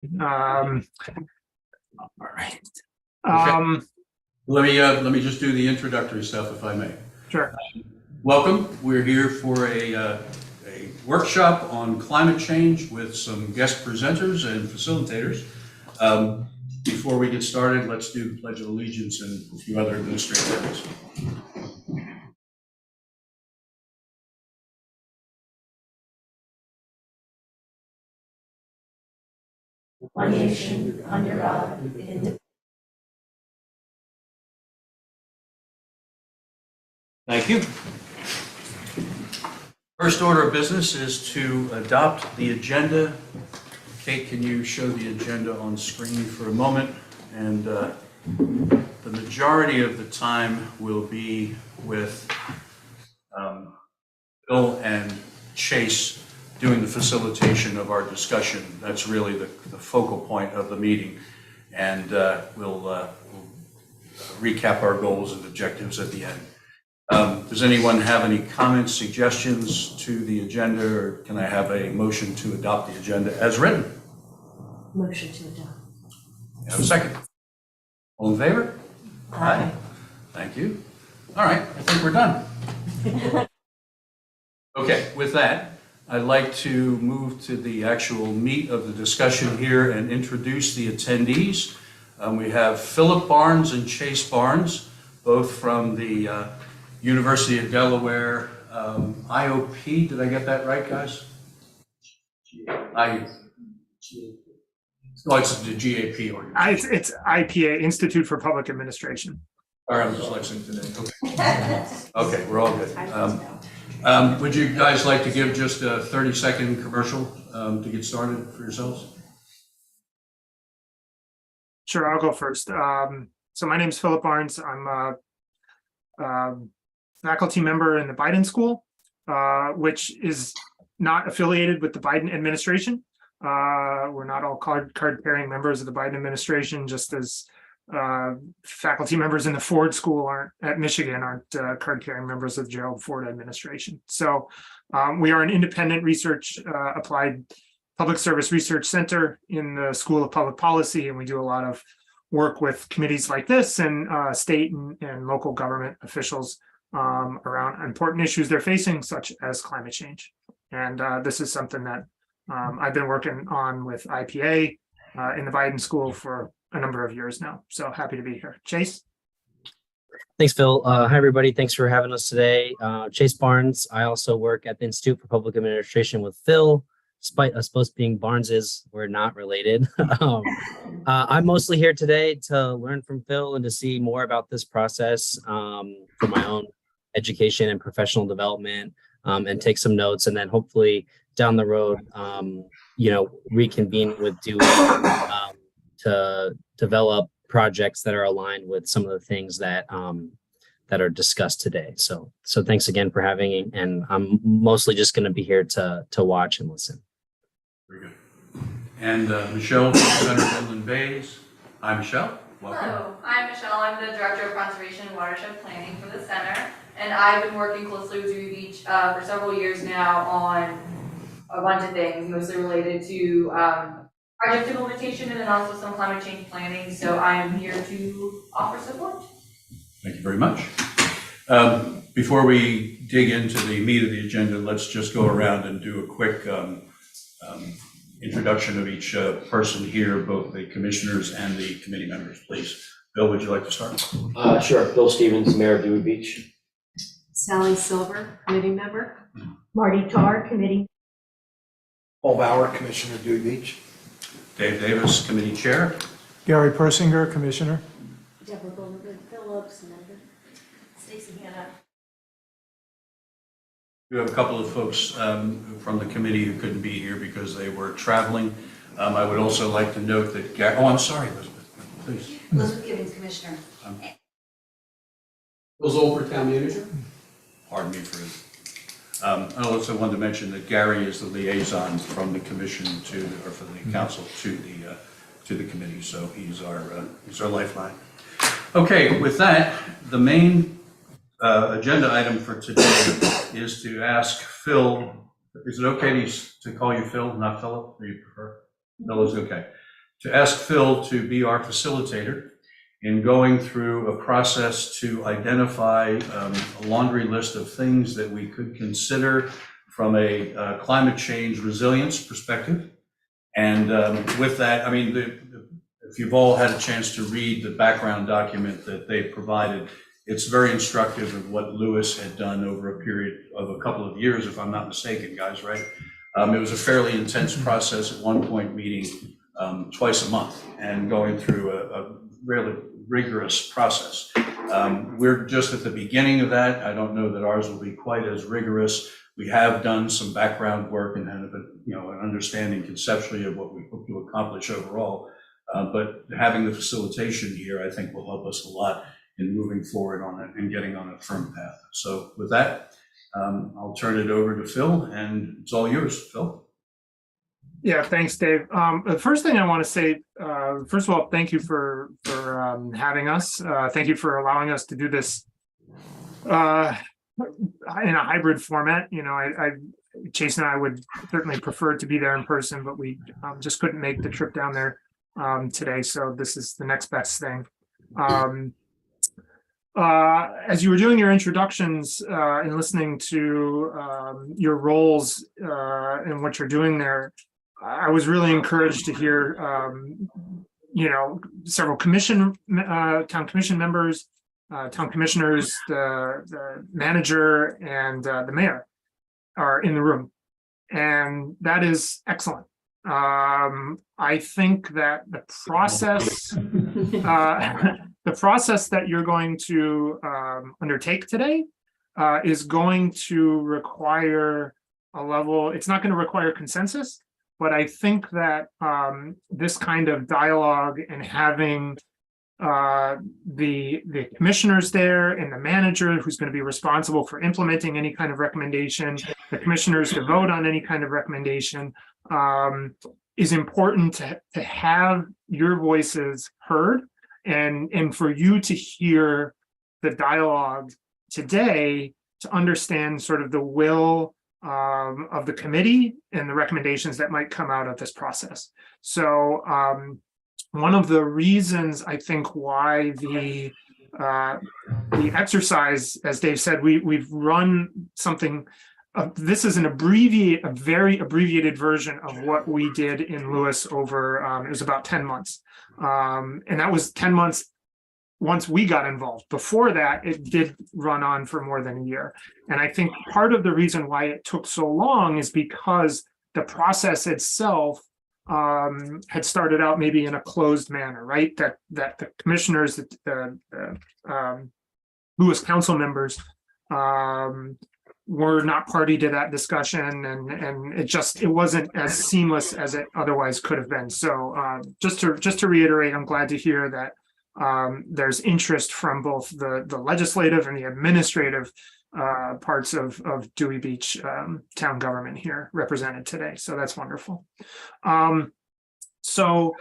All right. Let me just do the introductory stuff, if I may. Sure. Welcome. We're here for a workshop on climate change with some guest presenters and facilitators. Before we get started, let's do the Pledge of Allegiance and a few other administrative items. One nation, under God, indivisible. Thank you. First order of business is to adopt the agenda. Kate, can you show the agenda on screen for a moment? And the majority of the time will be with Bill and Chase doing the facilitation of our discussion. That's really the focal point of the meeting. And we'll recap our goals and objectives at the end. Does anyone have any comments, suggestions to the agenda, or can I have a motion to adopt the agenda as written? Motion to adopt. Have a second. All in favor? Aye. Thank you. All right, I think we're done. Okay, with that, I'd like to move to the actual meat of the discussion here and introduce the attendees. We have Philip Barnes and Chase Barnes, both from the University of Delaware IOP. Did I get that right, guys? No, it's the GAP organization. It's IPA, Institute for Public Administration. All right, I'm dyslexic today. Okay. Okay, we're all good. Would you guys like to give just a 30-second commercial to get started for yourselves? Sure, I'll go first. So my name is Philip Barnes. I'm a faculty member in the Biden School, which is not affiliated with the Biden administration. We're not all card-carrying members of the Biden administration, just as faculty members in the Ford School at Michigan aren't card-carrying members of the Gerald Ford administration. So we are an independent research applied public service research center in the School of Public Policy, and we do a lot of work with committees like this and state and local government officials around important issues they're facing, such as climate change. And this is something that I've been working on with IPA in the Biden School for a number of years now. So happy to be here. Chase? Thanks, Phil. Hi, everybody. Thanks for having us today. Chase Barnes. I also work at the Institute for Public Administration with Phil. Despite us both being Barneses, we're not related. I'm mostly here today to learn from Phil and to see more about this process for my own education and professional development, and take some notes, and then hopefully down the road, reconvene with Dewey to develop projects that are aligned with some of the things that that are discussed today. So thanks again for having me, and I'm mostly just going to be here to watch and listen. Very good. And Michelle from Center Inland Bays. Hi, Michelle. Welcome. Hello, I'm Michelle. I'm the Director of Conservation and Watershed Planning for the center, and I've been working closely with Dewey Beach for several years now on a bunch of things, mostly related to project implementation and then also some climate change planning. So I am here to offer support. Thank you very much. Before we dig into the meat of the agenda, let's just go around and do a quick introduction of each person here, both the commissioners and the committee members, please. Bill, would you like to start? Sure. Bill Stevens, Mayor of Dewey Beach. Sally Silver, committee member. Marty Tarr, committee. Paul Bauer, Commissioner, Dewey Beach. Dave Davis, committee chair. Gary Persinger, Commissioner. Deborah Goldberg Phillips, member. Stacy Hanna. We have a couple of folks from the committee who couldn't be here because they were traveling. I would also like to note that Gary, I'm sorry, Elizabeth, please. Elizabeth Gibbons, commissioner. Bill Zolper, Town Manager. Pardon me for it. I also wanted to mention that Gary is the liaison from the commission or from the council to the committee, so he's our lifeline. Okay, with that, the main agenda item for today is to ask Phil. Is it okay to call you Phil, not Philip? Or you prefer? Phil is okay. to ask Phil to be our facilitator in going through a process to identify a laundry list of things that we could consider from a climate change resilience perspective. And with that, I mean, if you've all had a chance to read the background document that they provided, it's very instructive of what Lewis had done over a period of a couple of years, if I'm not mistaken, guys, right? It was a fairly intense process, at one point meeting twice a month and going through a really rigorous process. We're just at the beginning of that. I don't know that ours will be quite as rigorous. We have done some background work and have an understanding conceptually of what we hope to accomplish overall. But having the facilitation here, I think, will help us a lot in moving forward on it and getting on a firm path. So with that, I'll turn it over to Phil, and it's all yours, Phil. Yeah, thanks, Dave. The first thing I want to say, first of all, thank you for having us. Thank you for allowing us to do this in a hybrid format. You know, Chase and I would certainly prefer to be there in person, but we just couldn't make the trip down there today. So this is the next best thing. As you were doing your introductions and listening to your roles and what you're doing there, I was really encouraged to hear, several town commission members, town commissioners, the manager, and the mayor are in the room, and that is excellent. I think that the process, the process that you're going to undertake today is going to require a level. It's not going to require consensus. But I think that this kind of dialogue and having the commissioners there and the manager who's going to be responsible for implementing any kind of recommendation, the commissioners to vote on any kind of recommendation, is important to have your voices heard and for you to hear the dialogue today to understand sort of the will of the committee and the recommendations that might come out of this process. So one of the reasons I think why the exercise, as Dave said, we've run something. This is a very abbreviated version of what we did in Lewis over. It was about 10 months, and that was 10 months. Once we got involved. Before that, it did run on for more than a year. And I think part of the reason why it took so long is because the process itself had started out maybe in a closed manner, right? That the commissioners, the Lewis council members were not party to that discussion, and it wasn't as seamless as it otherwise could have been. So just to reiterate, I'm glad to hear that there's interest from both the legislative and the administrative parts of Dewey Beach town government here represented today. So that's wonderful. So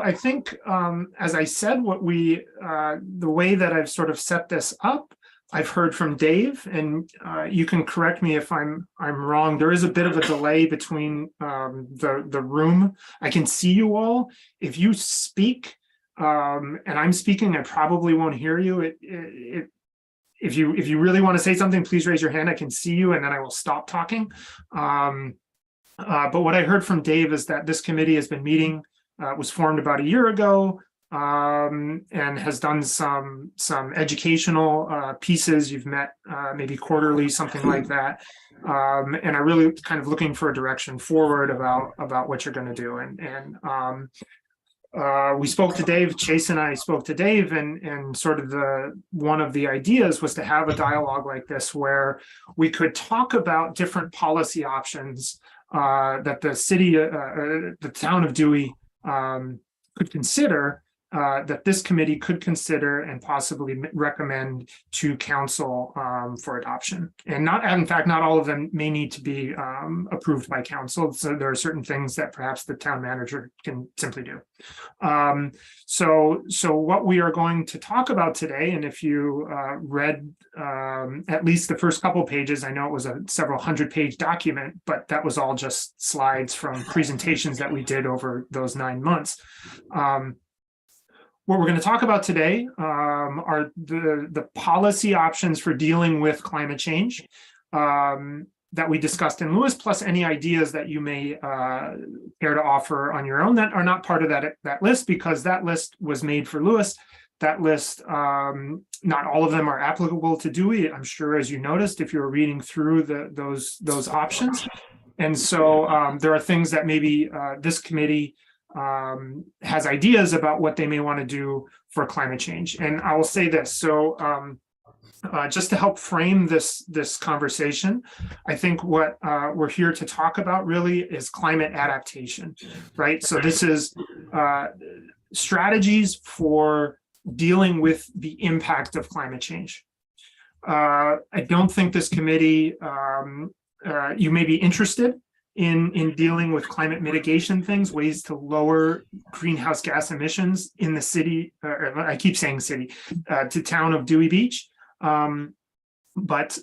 I think, as I said, the way that I've sort of set this up, I've heard from Dave, and you can correct me if I'm wrong. There is a bit of a delay between the room. I can see you all. If you speak, and I'm speaking, I probably won't hear you. If you really want to say something, please raise your hand. I can see you, and then I will stop talking. But what I heard from Dave is that this committee has been meeting, was formed about a year ago, and has done some educational pieces. You've met maybe quarterly, something like that, and are really kind of looking for a direction forward about what you're going to do. And we spoke to Dave, Chase and I spoke to Dave, and sort of one of the ideas was to have a dialogue like this where we could talk about different policy options that the city, the town of Dewey could consider that this committee could consider and possibly recommend to council for adoption. And in fact, not all of them may need to be approved by council. So there are certain things that perhaps the town manager can simply do. So what we are going to talk about today, and if you read at least the first couple pages, I know it was a several 100-page document, but that was all just slides from presentations that we did over those 9 months. What we're going to talk about today are the policy options for dealing with climate change that we discussed in Lewis, plus any ideas that you may care to offer on your own that are not part of that list, because that list was made for Lewis. That list, not all of them are applicable to Dewey. I'm sure, as you noticed, if you were reading through those options. And so there are things that maybe this committee has ideas about what they may want to do for climate change. And I will say this, so just to help frame this conversation, I think what we're here to talk about really is climate adaptation, right? So this is strategies for dealing with the impact of climate change. I don't think this committee, you may be interested in dealing with climate mitigation things, ways to lower greenhouse gas emissions in the city, or I keep saying city, to town of Dewey Beach. But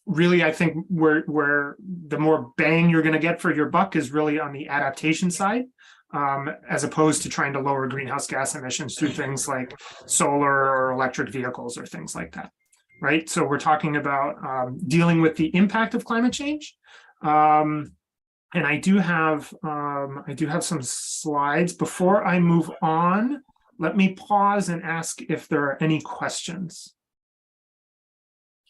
really, I think where the more bang you're going to get for your buck is really on the adaptation side, as opposed to trying to lower greenhouse gas emissions through things like solar or electric vehicles or things like that, right? So we're talking about dealing with the impact of climate change. And I do have some slides. Before I move on, let me pause and ask if there are any questions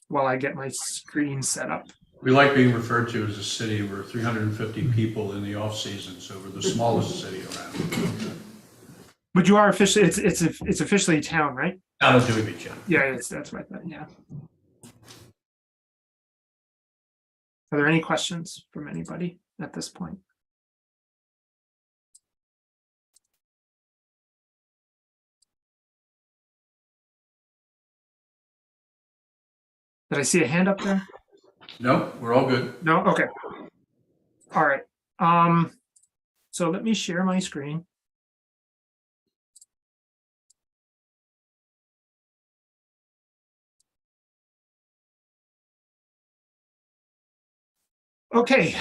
while I get my screen set up. We like being referred to as a city. We're 350 people in the off season, so we're the smallest city around. But you are officially, it's officially a town, right? Town of Dewey Beach, yeah. Yeah, that's right. Yeah. Are there any questions from anybody at this point? Did I see a hand up there? No, we're all good. No? Okay. All right. So let me share my screen. Okay.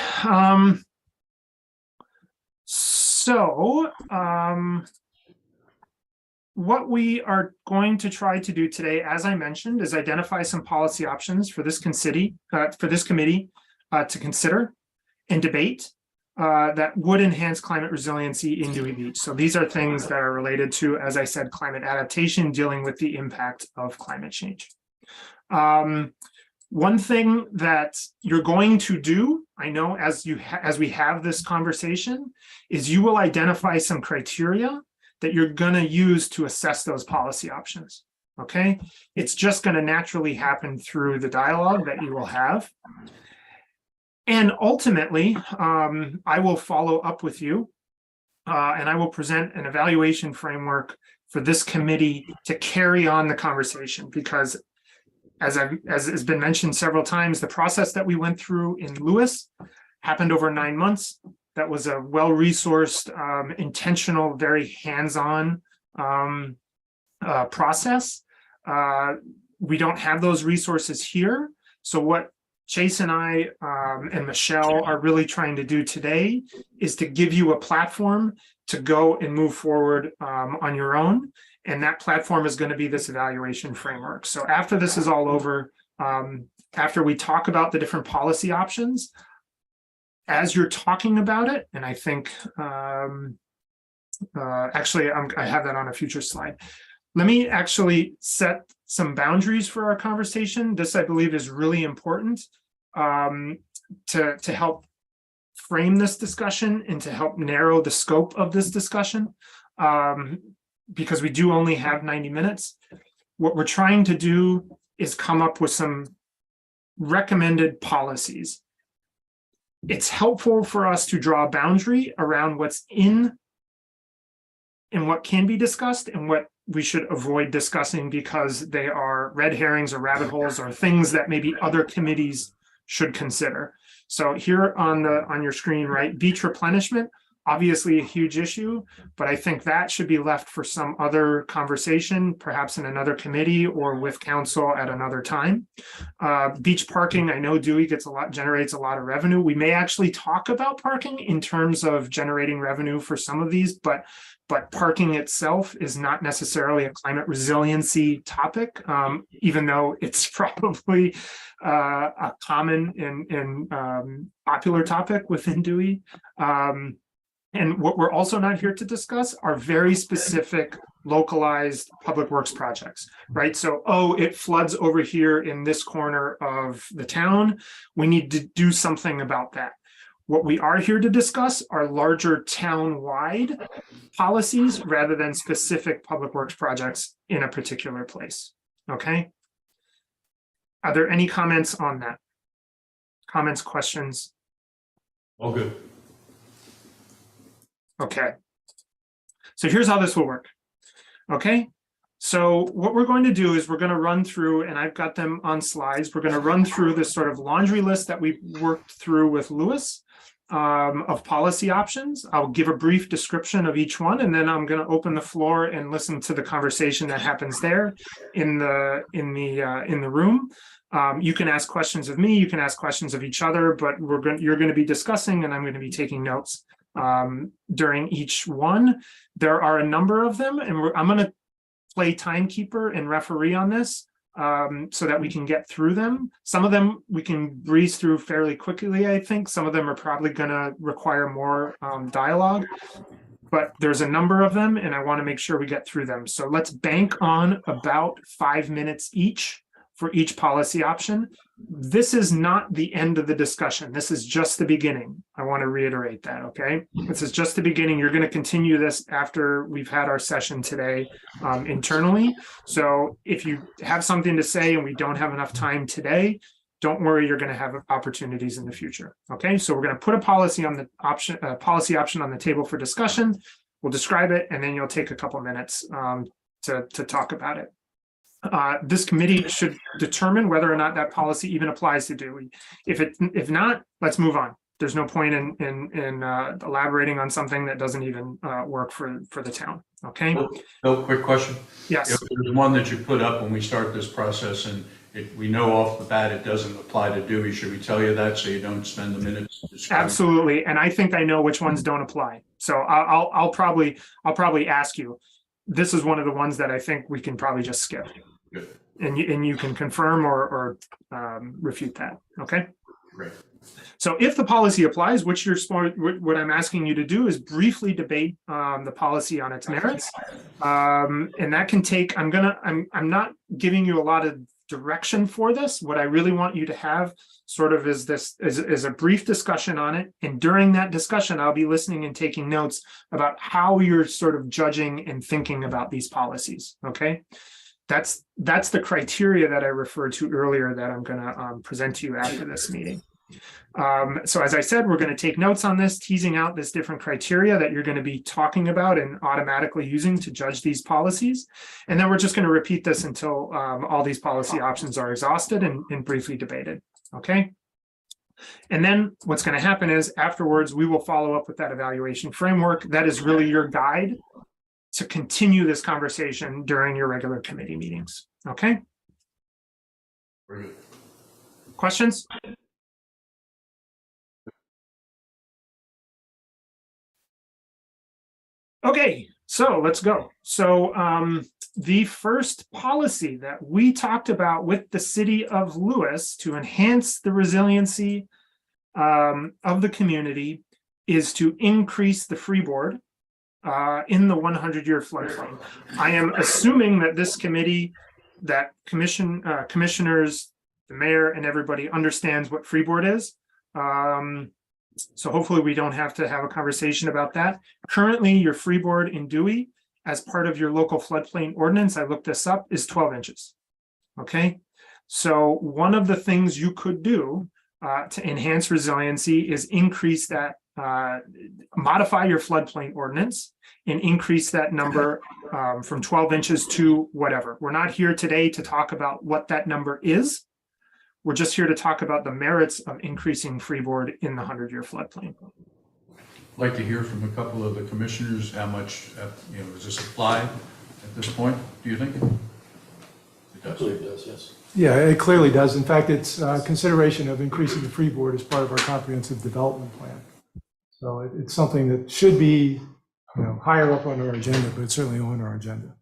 What we are going to try to do today, as I mentioned, is identify some policy options for this committee to consider and debate that would enhance climate resiliency in Dewey Beach. So these are things that are related to, as I said, climate adaptation, dealing with the impact of climate change. One thing that you're going to do, I know, as we have this conversation, is you will identify some criteria that you're going to use to assess those policy options. Okay, it's just going to naturally happen through the dialogue that you will have. And ultimately, I will follow up with you and I will present an evaluation framework for this committee to carry on the conversation, because as has been mentioned several times, the process that we went through in Lewis happened over 9 months. That was a well-resourced, intentional, very hands-on process. We don't have those resources here. So what Chase and I and Michelle are really trying to do today is to give you a platform to go and move forward on your own. And that platform is going to be this evaluation framework. So after this is all over, after we talk about the different policy options, as you're talking about it, and I think, actually, I have that on a future slide. Let me actually set some boundaries for our conversation. This, I believe, is really important to help frame this discussion and to help narrow the scope of this discussion, because we do only have 90 minutes. What we're trying to do is come up with some recommended policies. It's helpful for us to draw a boundary around what's in what can be discussed and what we should avoid discussing because they are red herrings or rabbit holes or things that maybe other committees should consider. So here on your screen, right, beach replenishment, obviously a huge issue, but I think that should be left for some other conversation, perhaps in another committee or with council at another time. Beach parking, I know Dewey generates a lot of revenue. We may actually talk about parking in terms of generating revenue for some of these, but parking itself is not necessarily a climate resiliency topic, even though it's probably a common and popular topic within Dewey. And what we're also not here to discuss are very specific localized public works projects, right? So, oh, it floods over here in this corner of the town. We need to do something about that. What we are here to discuss are larger town-wide policies rather than specific public works projects in a particular place, okay? Are there any comments on that? Comments, questions? All good. Okay. So here's how this will work. Okay. So what we're going to do is we're going to run through, and I've got them on slides. We're going to run through this sort of laundry list that we worked through with Lewis of policy options. I'll give a brief description of each one, and then I'm going to open the floor and listen to the conversation that happens there in the room. You can ask questions of me, you can ask questions of each other, but you're going to be discussing, and I'm going to be taking notes during each one. There are a number of them, and I'm going to play timekeeper and referee on this so that we can get through them. Some of them we can breeze through fairly quickly, I think. Some of them are probably going to require more dialogue, but there's a number of them, and I want to make sure we get through them. So let's bank on about 5 minutes each for each policy option. This is not the end of the discussion. This is just the beginning. I want to reiterate that, okay? This is just the beginning. You're going to continue this after we've had our session today internally. So if you have something to say and we don't have enough time today, don't worry, you're going to have opportunities in the future, okay? So we're going to put a policy on the policy option on the table for discussion. We'll describe it, and then you'll take a couple minutes to talk about it. This committee should determine whether or not that policy even applies to Dewey. If not, let's move on. There's no point in elaborating on something that doesn't even work for the town. Okay. Bill, quick question. Yes. If there's one that you put up when we start this process and we know off the bat it doesn't apply to Dewey, should we tell you that so you don't spend the minutes describing? Absolutely, and I think I know which ones don't apply. So I'll probably ask you. This is one of the ones that I think we can probably just skip. Good. And you can confirm or refute that. Okay. Great. So if the policy applies, what I'm asking you to do is briefly debate the policy on its merits, and that can take. I'm not giving you a lot of direction for this. What I really want you to have sort of is a brief discussion on it, and during that discussion, I'll be listening and taking notes about how you're sort of judging and thinking about these policies. Okay. That's the criteria that I referred to earlier that I'm going to present to you after this meeting. So as I said, we're going to take notes on this, teasing out this different criteria that you're going to be talking about and automatically using to judge these policies. And then we're just going to repeat this until all these policy options are exhausted and briefly debated. Okay. And then what's going to happen is afterwards, we will follow up with that evaluation framework. That is really your guide to continue this conversation during your regular committee meetings. Okay. Brilliant. Questions? Okay, so let's go. So the first policy that we talked about with the city of Lewis to enhance the resiliency of the community is to increase the freeboard in the 100-year floodplain. I am assuming that this committee, that commissioners, the mayor, and everybody understands what freeboard is. So hopefully we don't have to have a conversation about that. Currently, your freeboard in Dewey, as part of your local floodplain ordinance, I looked this up, is 12 inches. Okay, so one of the things you could do to enhance resiliency is increase that modify your floodplain ordinance and increase that number from 12 inches to whatever. We're not here today to talk about what that number is. We're just here to talk about the merits of increasing freeboard in the 100-year floodplain. I'd like to hear from a couple of the commissioners, how much, does this apply at this point, do you think? It I does. believe it does, yes. Yeah, it clearly does. In fact, it's consideration of increasing the freeboard as part of our comprehensive development plan. So it's something that should be, higher up on our agenda, but it's certainly on our agenda.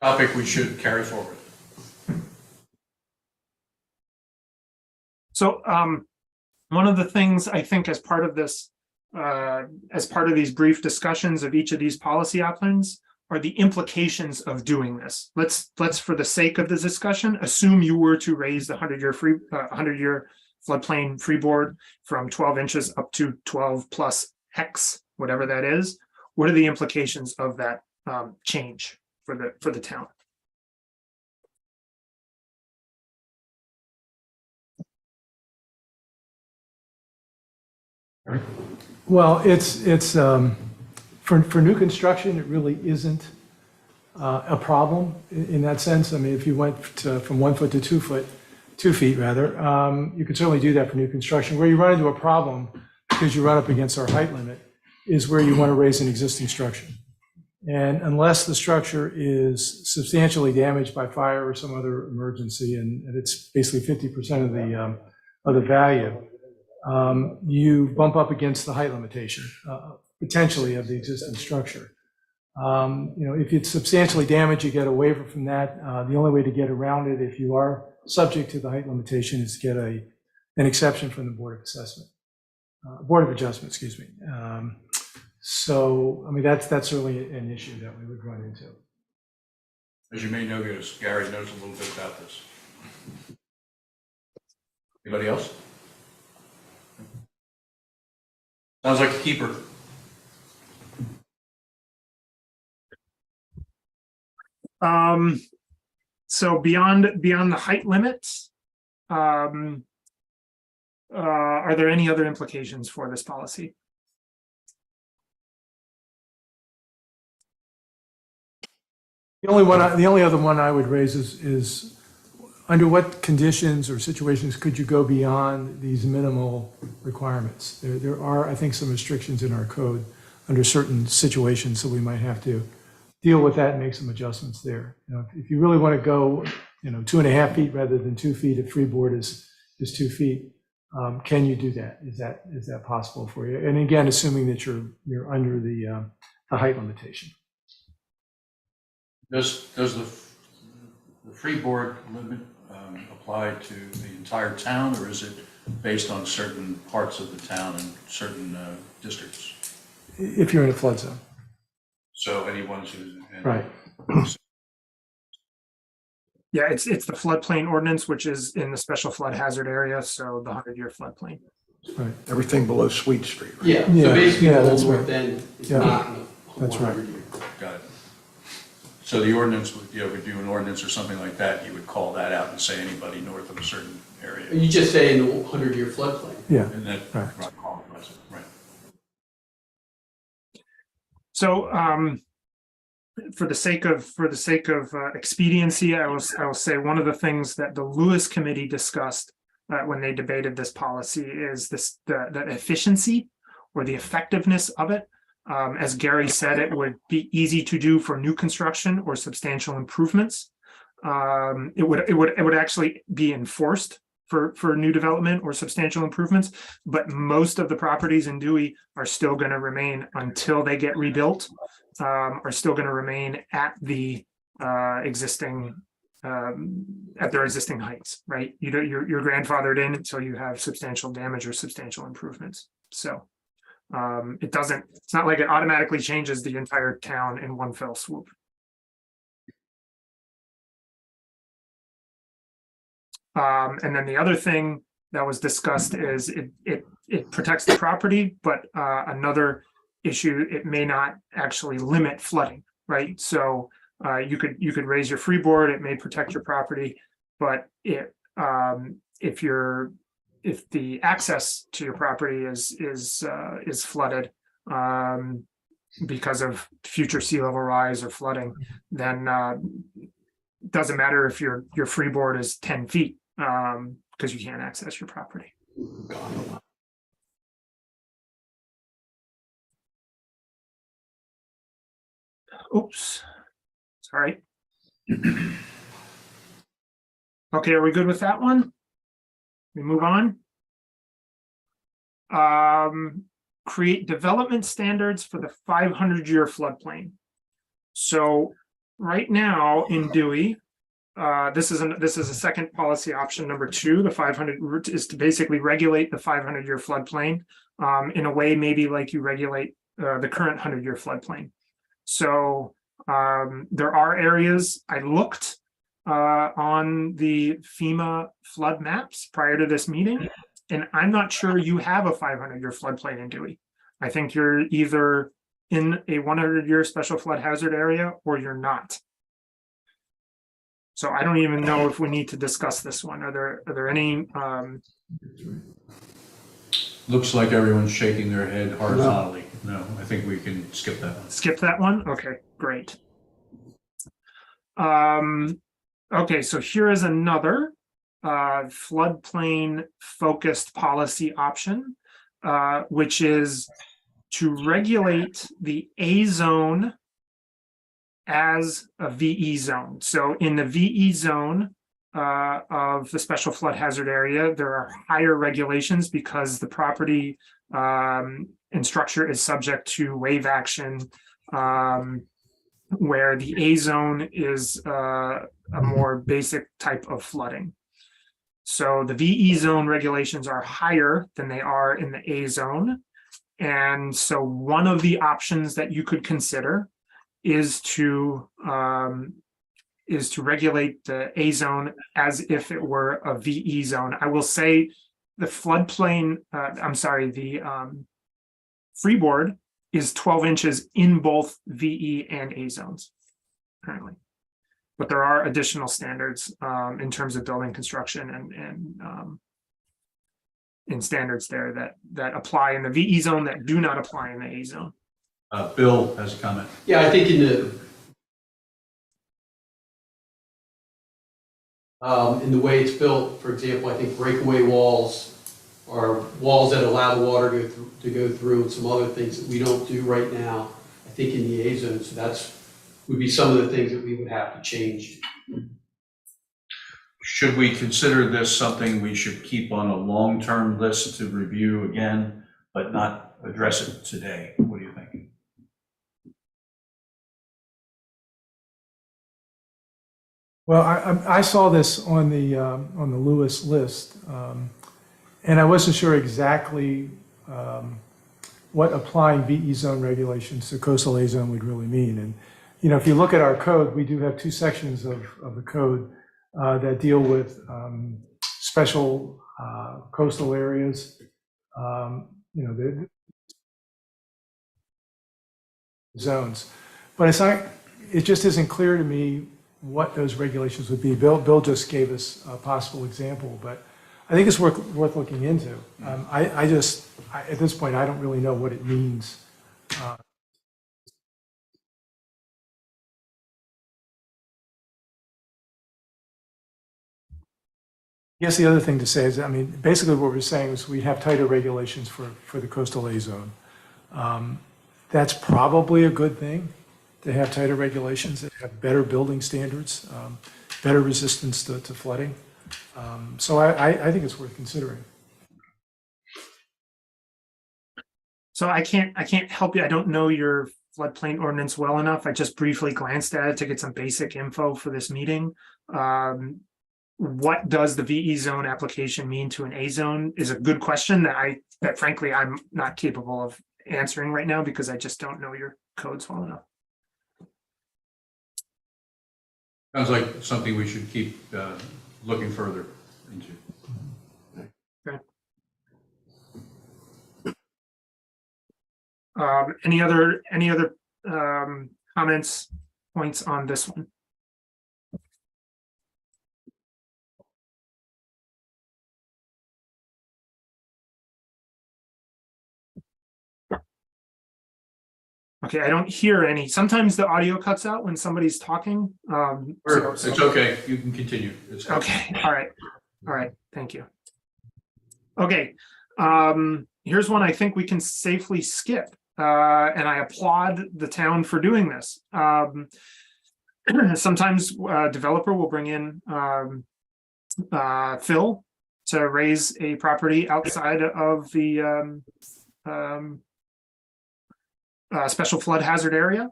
Topic we should carry forward. So one of the things I think as part of this, as part of these brief discussions of each of these policy outlines are the implications of doing this. Let's for the sake of this discussion, assume you were to raise the 100-year floodplain freeboard from 12 inches up to 12 plus X, whatever that is. What are the implications of that change for the town? Well, it's for new construction, it really isn't a problem in that sense. I mean, if you went from 1 foot to 2 foot, 2 feet rather, you could certainly do that for new construction. Where you run into a problem, because you run up against our height limit, is where you want to raise an existing structure. And unless the structure is substantially damaged by fire or some other emergency, and it's basically 50% of the value, you bump up against the height limitation, potentially, of the existing structure. If it's substantially damaged, you get a waiver from that. The only way to get around it, if you are subject to the height limitation, is to get an exception from the Board of Adjustment, excuse me. So, I mean, that's certainly an issue that we would run into. As you may know, Gary knows a little bit about this. Anybody else? Sounds like a keeper. So beyond the height limits, are there any other implications for this policy? The only other one I would raise is under what conditions or situations could you go beyond these minimal requirements? There are, I think, some restrictions in our code under certain situations, so we might have to deal with that and make some adjustments there. If you really want to go, 2.5 feet rather than 2 feet, if freeboard is 2 feet, can you do that? Is that possible for you? And again, assuming that you're under the height limitation. Does the freeboard limit apply to the entire town, or is it based on certain parts of the town and certain districts? If you're in a flood zone. So anyone who's in. Right. Yeah, it's the floodplain ordinance, which is in the special flood hazard area, so the 100-year floodplain. Right. Everything below Sweet Street, right? Yeah, Yeah, so basically yeah, the that's whole right. north end is Yeah. not in the That's right. 100 year. Got it. So the ordinance, would do an ordinance or something like that, you would call that out and say anybody north of a certain area. You just say in the 100 year floodplain. Yeah. And that Right. qualifies it, right? So for the sake of expediency, I will say one of the things that the Lewis Committee discussed when they debated this policy is the efficiency or the effectiveness of it. As Gary said, it would be easy to do for new construction or substantial improvements. It would actually be enforced for new development or substantial improvements, but most of the properties in Dewey are still going to remain until they get rebuilt, are still going to remain at the existing at their existing heights, right? You're grandfathered in until you have substantial damage or substantial improvements. So it's not like it automatically changes the entire town in one fell swoop. And then the other thing that was discussed is it protects the property, but another issue, it may not actually limit flooding, right? So you could raise your freeboard, it may protect your property, but if the access to your property is flooded, because of future sea level rise or flooding, then doesn't matter if your freeboard is 10 feet, because you can't access your property. Oops, sorry. Okay, are we good with that one? We move on. Create development standards for the 500-year floodplain. So right now in Dewey, this is a second policy option, number 2. The 500 is to basically regulate the 500-year floodplain in a way maybe like you regulate the current 100-year floodplain. So there are areas I looked on the FEMA flood maps prior to this meeting, and I'm not sure you have a 500-year floodplain in Dewey. I think you're either in a 100-year special flood hazard area or you're not. So I don't even know if we need to discuss this one. Are there any? Looks like everyone's shaking their head horizontally. No, I think we can skip that one. Skip that one? Okay, great. Okay, so here is another floodplain focused policy option, which is to regulate the A zone as a VE zone. So in the VE zone of the special flood hazard area, there are higher regulations because the property and structure is subject to wave action, where the A zone is a more basic type of flooding. So the VE zone regulations are higher than they are in the A zone. And so one of the options that you could consider is to regulate the A zone as if it were a VE zone. I will say the floodplain, the freeboard is 12 inches in both VE and A zones currently. But there are additional standards in terms of building construction and in standards there that apply in the VE zone that do not apply in the A zone. Bill has a comment. Yeah, I think in the way it's built, for example, I think breakaway walls are walls that allow the water to go through and some other things that we don't do right now, I think in the A zone. So that's would be some of the things that we would have to change. Should we consider this something we should keep on a long-term list to review again, but not address it today? What do you think? Well, I saw this on the Lewis list, and I wasn't sure exactly what applying VE zone regulations to coastal A zone would really mean. And you know, if you look at our code, we do have 2 sections of the code that deal with special coastal areas. You know, the zones, but it just isn't clear to me what those regulations would be. Bill just gave us a possible example, but I think it's worth looking into. At this point, I don't really know what it means. I guess the other thing to say is, I mean, basically what we're saying is we have tighter regulations for the coastal A zone. That's probably a good thing, to have tighter regulations that have better building standards, better resistance to flooding. So I think it's worth considering. So I can't help you. I don't know your floodplain ordinance well enough. I just briefly glanced at it to get some basic info for this meeting. What does the VE zone application mean to an A zone is a good question that frankly I'm not capable of answering right now because I just don't know your codes well enough. Sounds like something we should keep looking further into. Okay. Any other comments, points on this one? Okay, I don't hear any. Sometimes the audio cuts out when somebody's talking. It's okay, you can continue. It's good. Okay, all right, thank you. Okay, here's one I think we can safely skip, and I applaud the town for doing this. Sometimes a developer will bring in Phil to raise a property outside of the special flood hazard area.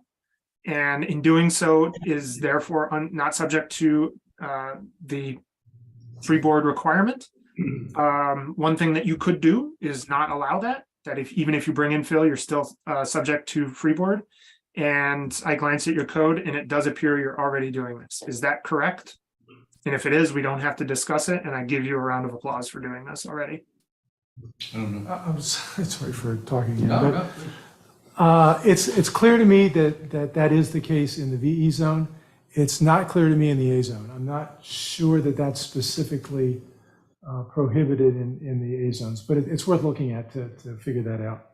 And in doing so is therefore not subject to the freeboard requirement. One thing that you could do is not allow that even if you bring in Phil, you're still subject to freeboard. And I glanced at your code and it does appear you're already doing this. Is that correct? And if it is, we don't have to discuss it. And I give you a round of applause for doing this already. I don't know. I'm sorry for talking again, No, but no. it's clear to me that is the case in the VE zone. It's not clear to me in the A zone. I'm not sure that that's specifically prohibited in the A zones, but it's worth looking at to figure that out.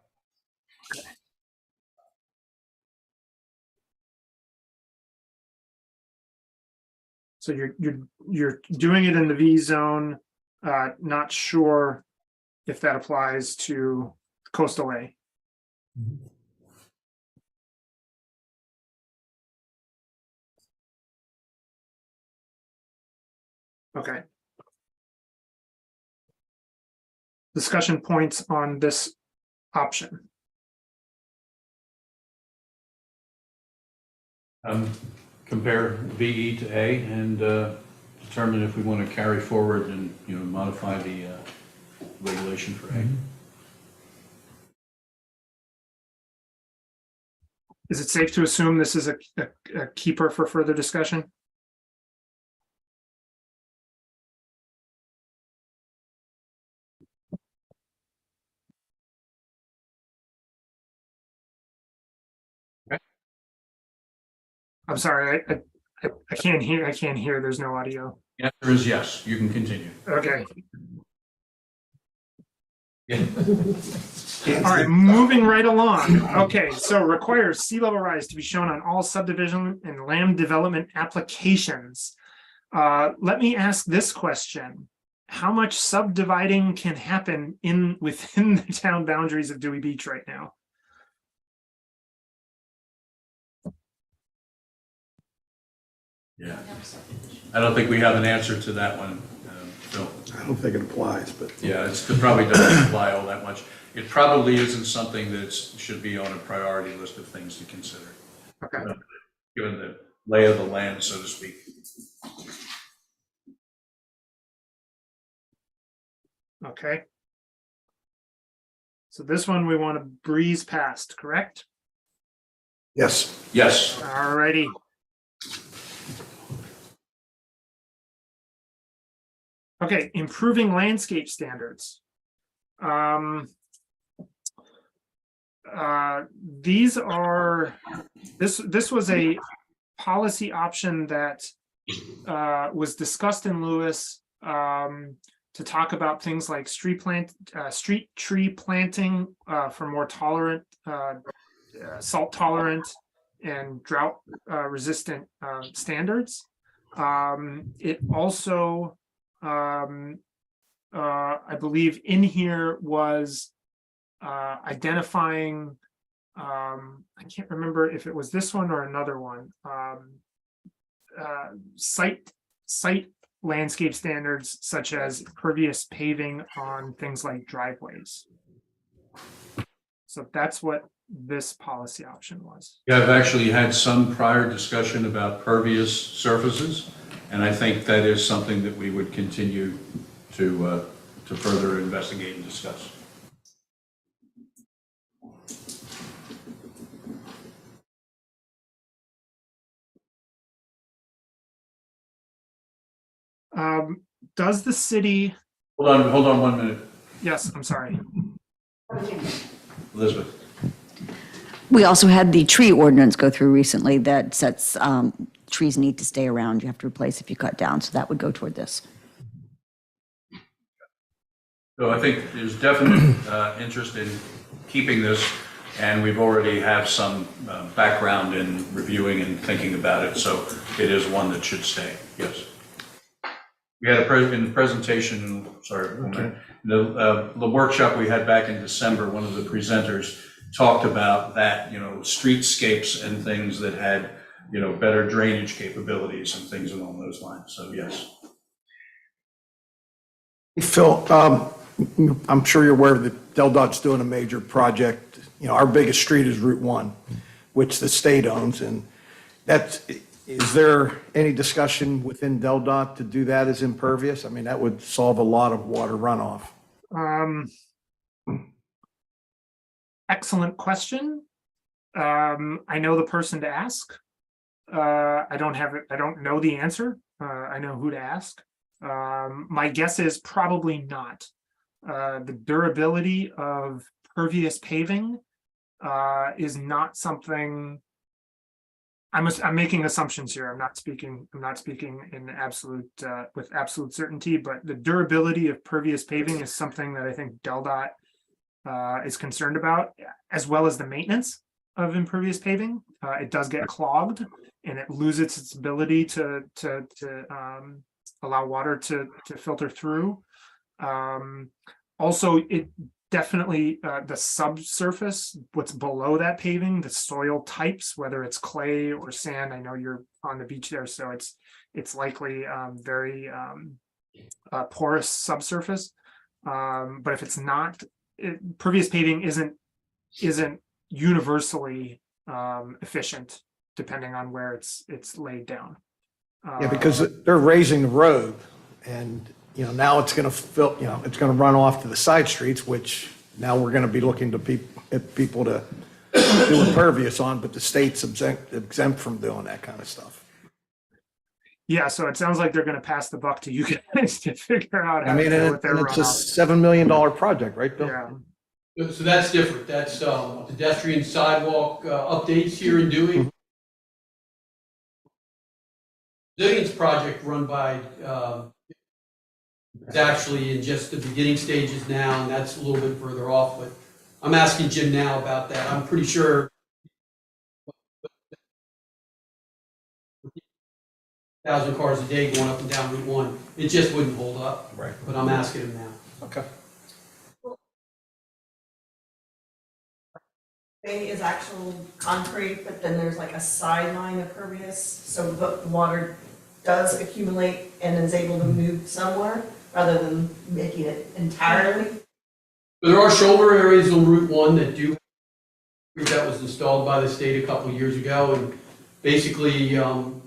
So you're doing it in the V zone, not sure if that applies to coastal A. Okay. Discussion points on this option. Compare VE to A and determine if we want to carry forward and, modify the regulation for A. Is it safe to assume this is a keeper for further discussion? I'm sorry, I can't hear. I can't hear. There's no audio. The answer is yes. You can continue. Okay. Yeah. All right, moving right along. Okay, so requires sea level rise to be shown on all subdivision and land development applications. Let me ask this question. How much subdividing can happen within the town boundaries of Dewey Beach right now? Yeah. I don't think we have an answer to that one, Phil. I don't think it applies, but Yeah, it probably doesn't apply all that much. It probably isn't something that should be on a priority list of things to consider, Okay, given the lay of the land, so to speak. okay. So this one we want to breeze past, correct? yes, Yes. All righty. Okay, improving landscape standards. These are, this was a policy option that was discussed in Lewis to talk about things like street tree planting for more tolerant, salt tolerant and drought resistant standards. It also, I believe in here was identifying, I can't remember if it was this one or another one, site landscape standards such as pervious paving on things like driveways. So that's what this policy option was. Yeah, I've actually had some prior discussion about pervious surfaces, and I think that is something that we would continue to further investigate and discuss. Does the city, Hold on 1 minute, yes, I'm sorry. Elizabeth. We also had the tree ordinance go through recently that sets trees need to stay around. You have to replace if you cut down. So that would go toward this. So I think there's definite interest in keeping this. and we've already have some background in reviewing and thinking about it, so it is one that should stay, yes. We had in the presentation, sorry, the workshop we had back in December, one of the presenters talked about that, streetscapes and things that had, better drainage capabilities and things along those lines, so yes. Phil, I'm sure you're aware that DelDOT's doing a major project. Our biggest street is Route 1, which the state owns, and is there any discussion within DelDOT to do that as impervious? I mean, that would solve a lot of water runoff. Excellent question. I know the person to ask. I don't know the answer. I know who to ask. My guess is probably not. The durability of pervious paving is not something. I'm making assumptions here. I'm not speaking in absolute with absolute certainty, but the durability of pervious paving is something that I think DelDOT is concerned about, as well as the maintenance of impervious paving. It does get clogged, and it loses its ability to allow water to filter through. Also, it definitely the subsurface, what's below that paving, the soil types, whether it's clay or sand. I know you're on the beach there, so it's likely very porous subsurface. But if it's not, pervious paving isn't universally efficient, depending on where it's laid down. Yeah, because they're raising the road, and now it's going to fill, it's going to run off to the side streets, which now we're going to be looking to people to do impervious on, but the state's exempt from doing that kind of stuff. Yeah, so it sounds like they're going to pass the buck to you guys to figure out how to deal with their and it's a runoff. $7 million project, right, Bill? Yeah. So that's different. That's pedestrian sidewalk updates here in Dewey. Resilience project run by, it's actually in just the beginning stages now, and that's a little bit further off, but I'm asking Jim now about that. I'm pretty sure 1,000 cars a day going up and down Route 1, it just wouldn't hold up. Right. But I'm asking him now. Okay. Is actual concrete, but then there's like a sideline of pervious, so the water does accumulate and is able to move somewhere rather than making it entirely. There are shoulder areas on Route 1 that that was installed by the state a couple of years ago, and basically the only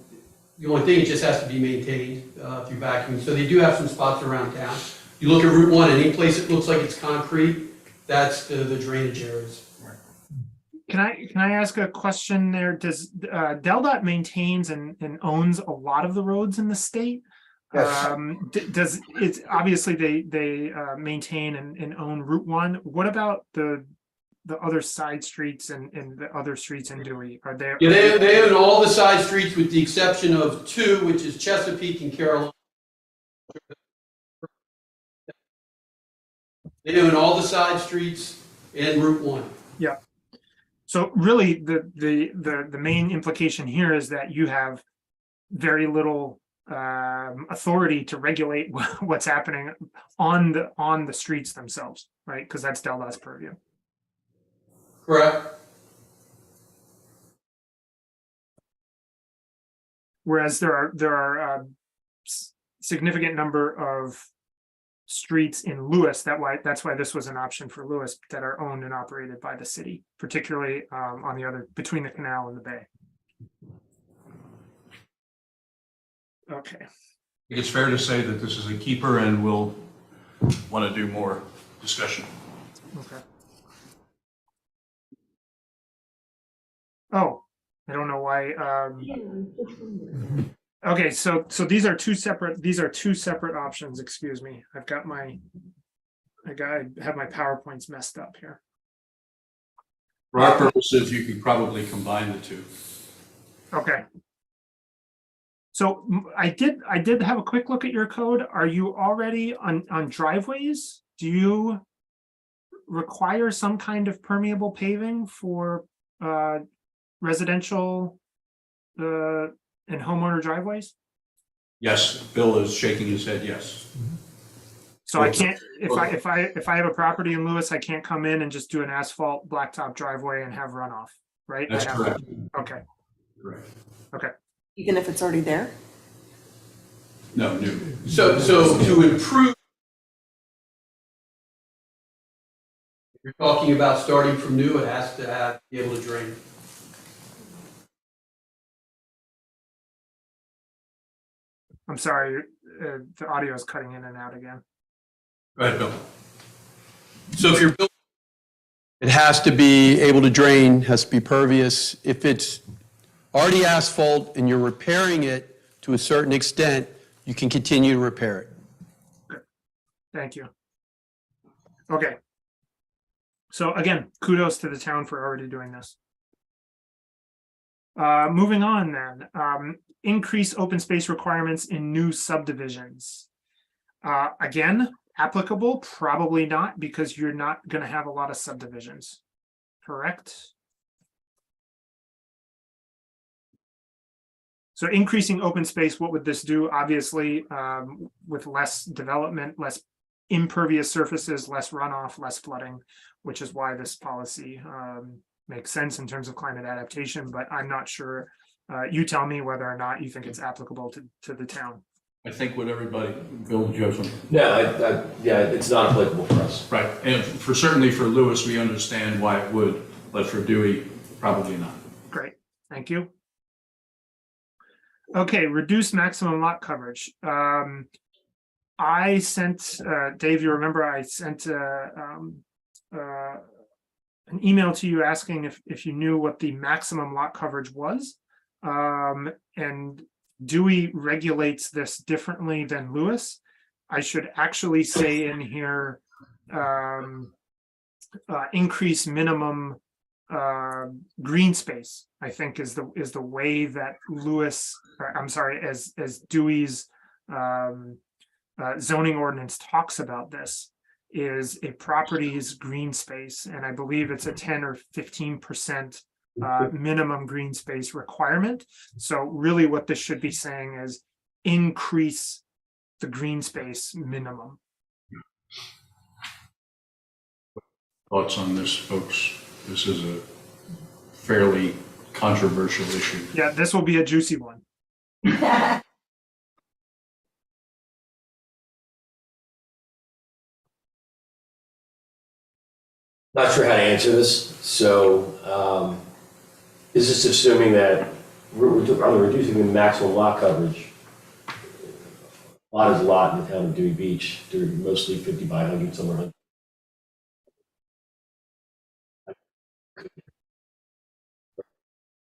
thing, it just has to be maintained through vacuuming. So they do have some spots around town. You look at Route 1, any place that looks like it's concrete, that's the drainage areas. Can I ask a question there? Does DelDOT maintains and owns a lot of the roads in the state? Yes. Does it's obviously they maintain and own Route 1. What about the other side streets and the other streets in Dewey? Are there? Yeah, they own all the side streets with the exception of 2, which is Chesapeake and Carolina. They own all the side streets and Route 1. Yeah. So really, the main implication here is that you have very little authority to regulate what's happening on the streets themselves, right? Because that's DelDOT's purview. Correct. Whereas there are significant number of streets in Lewis, that's why this was an option for Lewis, that are owned and operated by the city, particularly on the other, between the canal and the bay. Okay. I think it's fair to say that this is a keeper and we'll want to do more discussion. Okay. Oh, I don't know why. Okay, so these are two separate options. Excuse me. I have my PowerPoints messed up here. For our purposes, you could probably combine the two. Okay. So I did have a quick look at your code. Are you already on driveways? Do you require some kind of permeable paving for residential and homeowner driveways? Yes, Bill is shaking his head, yes. So I can't, if I have a property in Lewis, I can't come in and just do an asphalt blacktop driveway and have runoff, right? That's I have- correct. Okay, Correct. Even if it's already there? No, new. So to improve, if you're talking about starting from new, it has to be able to drain. I'm sorry, the audio is cutting in and out again. Go ahead, Bill. So if you're building, it has to be able to drain, has to be pervious. If it's already asphalt and you're repairing it to a certain extent, you can continue to repair it. Thank you. Okay. So again, kudos to the town for already doing this. Moving on then, increase open space requirements in new subdivisions. Again, applicable, probably not, because you're not gonna have a lot of subdivisions, correct? So increasing open space, what would this do? Obviously, with less development, less impervious surfaces, less runoff, less flooding, which is why this policy makes sense in terms of climate adaptation, but I'm not sure. You tell me whether or not you think it's applicable to the town. I think what everybody, Bill, do you have something? No, yeah, it's not applicable for us. Right, and certainly for Lewis, we understand why it would, but for Dewey, probably not. Great, thank you. Okay, reduce maximum lot coverage. I sent, Dave, you remember I sent an email to you asking if you knew what the maximum lot coverage was. And Dewey regulates this differently than Lewis. I should actually say in here, increase minimum green space, I think is the way that Lewis, I'm sorry, as Dewey's zoning ordinance talks about this, is a property's green space, and I believe it's a 10 or 15% minimum green space requirement. So really what this should be saying is increase the green space minimum. Thoughts on this, folks? This is a fairly controversial issue. Yeah, this will be a juicy one. Not sure how to answer this. So is this assuming that are we reducing the maximum lot coverage? Lot is a lot in the town of Dewey Beach. They're mostly 50 by 100, somewhere 100.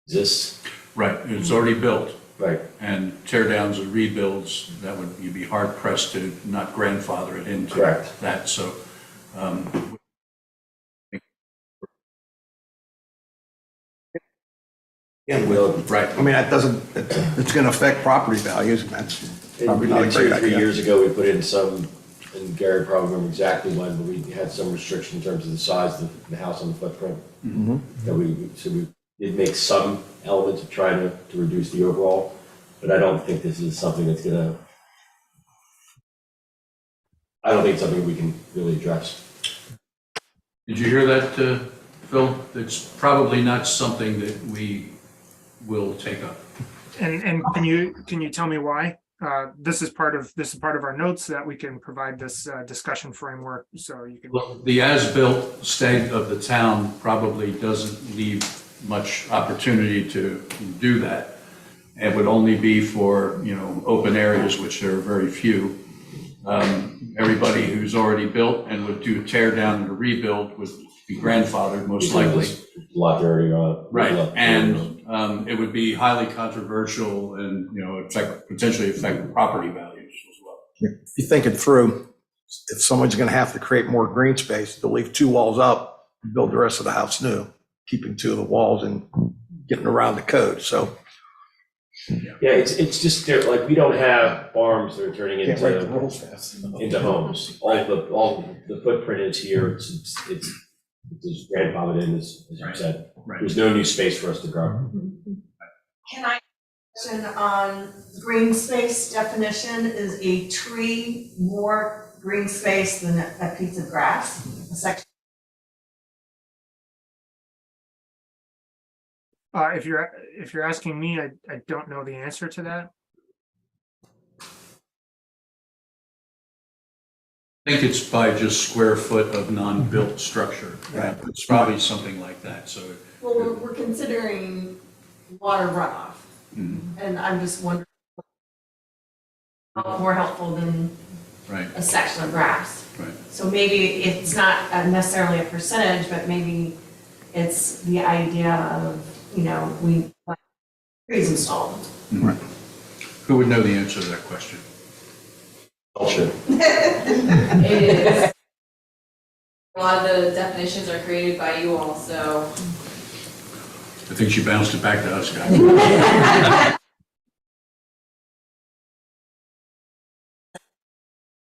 Is this Right, it's already built, right? and tear downs and rebuilds, that would, you'd be hard pressed to not grandfather it into Correct. that, so. Yeah, Right, I mean, that doesn't, it's going to affect property values, and that's probably not a Maybe great 2 or 3 idea. years ago, we put in some, and Gary probably remember exactly when, but we had some restriction in terms of the size of the house on the footprint. That we did make some elements of trying to reduce the overall, but I don't think this is something that's gonna, I don't think it's something we can really address. did you hear that, Phil? It's probably not something that we will take up. And can you tell me why? This is part of our notes that we can provide this discussion framework, so you can. Well, the as-built state of the town probably doesn't leave much opportunity to do that. It would only be for, open areas, which there are very few. Everybody who's already built and would do tear down and a rebuild would be grandfathered most likely. Lot area. Right, and it would be highly controversial and, potentially affect property values as well. If you think it through, if someone's going to have to create more green space, they'll leave 2 walls up, build the rest of the house new, keeping 2 of the walls and getting around the code. So Yeah, it's just, like, we don't have farms that are turning Can't write the into, rules fast. homes. All the footprint is here, it's just grandfathered in, as you Right. said. Right. There's no new space for us to grow. Can I question on green space definition? Is a tree more green space than a piece of grass? A section. If you're asking me, I don't know the answer to that. I think it's by just square foot of non-built structure. Right. It's probably something like that, so. Well, we're considering water runoff, and I'm just wondering how more helpful than Right, a section of grass. right. So maybe it's not necessarily a percentage, but maybe it's the idea of, we want trees installed. Who would know the answer to that question? Culture. It is. A lot of the definitions are created by you all, so. I think she bounced it back to us, guys.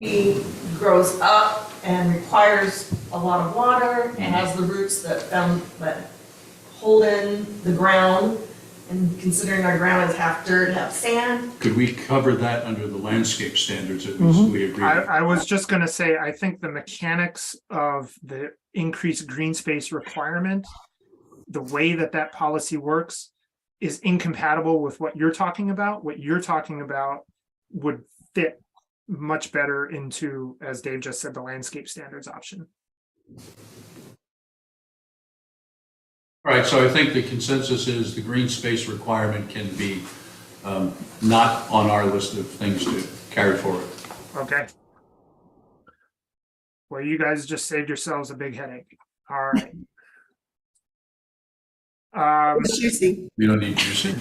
He grows up and requires a lot of water, and has the roots that hold in the ground, and considering our ground is half dirt, half sand. Could we cover that under the landscape standards that we agreed? I was just gonna say, I think the mechanics of the increased green space requirement, the way that that policy works is incompatible with what you're talking about. What you're talking about would fit much better into, as Dave just said, the landscape standards option. All right, so I think the consensus is the green space requirement can be not on our list of things to carry forward. Okay. Well, you guys just saved yourselves a big headache. All right. Juicy. We don't need juicy.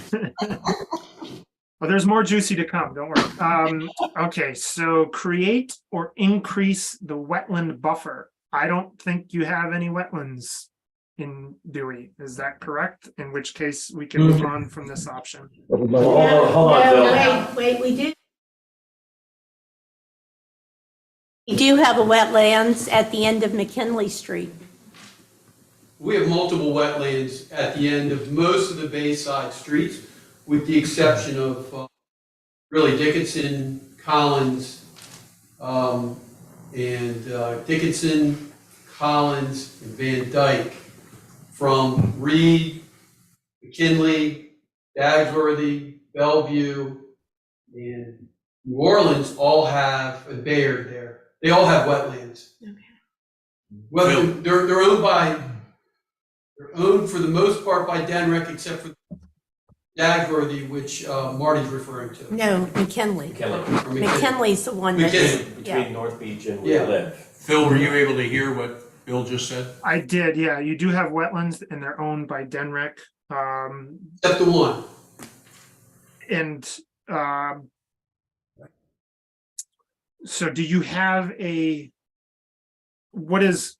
Well, there's more juicy to come, don't worry. Okay, so create or increase the wetland buffer. I don't think you have any wetlands in Dewey. Is that correct? In which case we can move on from this option. Hold on, Phil. Wait, we do. We do have a wetlands at the end of McKinley Street. We have multiple wetlands at the end of most of the Bayside streets, with the exception of really Dickinson, Collins, and Dickinson, Collins, and Van Dyke. From Reed, McKinley, Dagsworthy, Bellevue, and New Orleans all have, and Bayard there, they all have wetlands. Okay. Whether they're owned for the most part by Denrick, except for Dagsworthy, which Marty's referring to. No, McKinley. Or McKinley's the one that's, McKinley. yeah. Between North Beach and where Yeah. we live. Phil, were you able to hear what Bill just said? I did, yeah. You do have wetlands and they're owned by Denrick. Except the one. And so do you have what is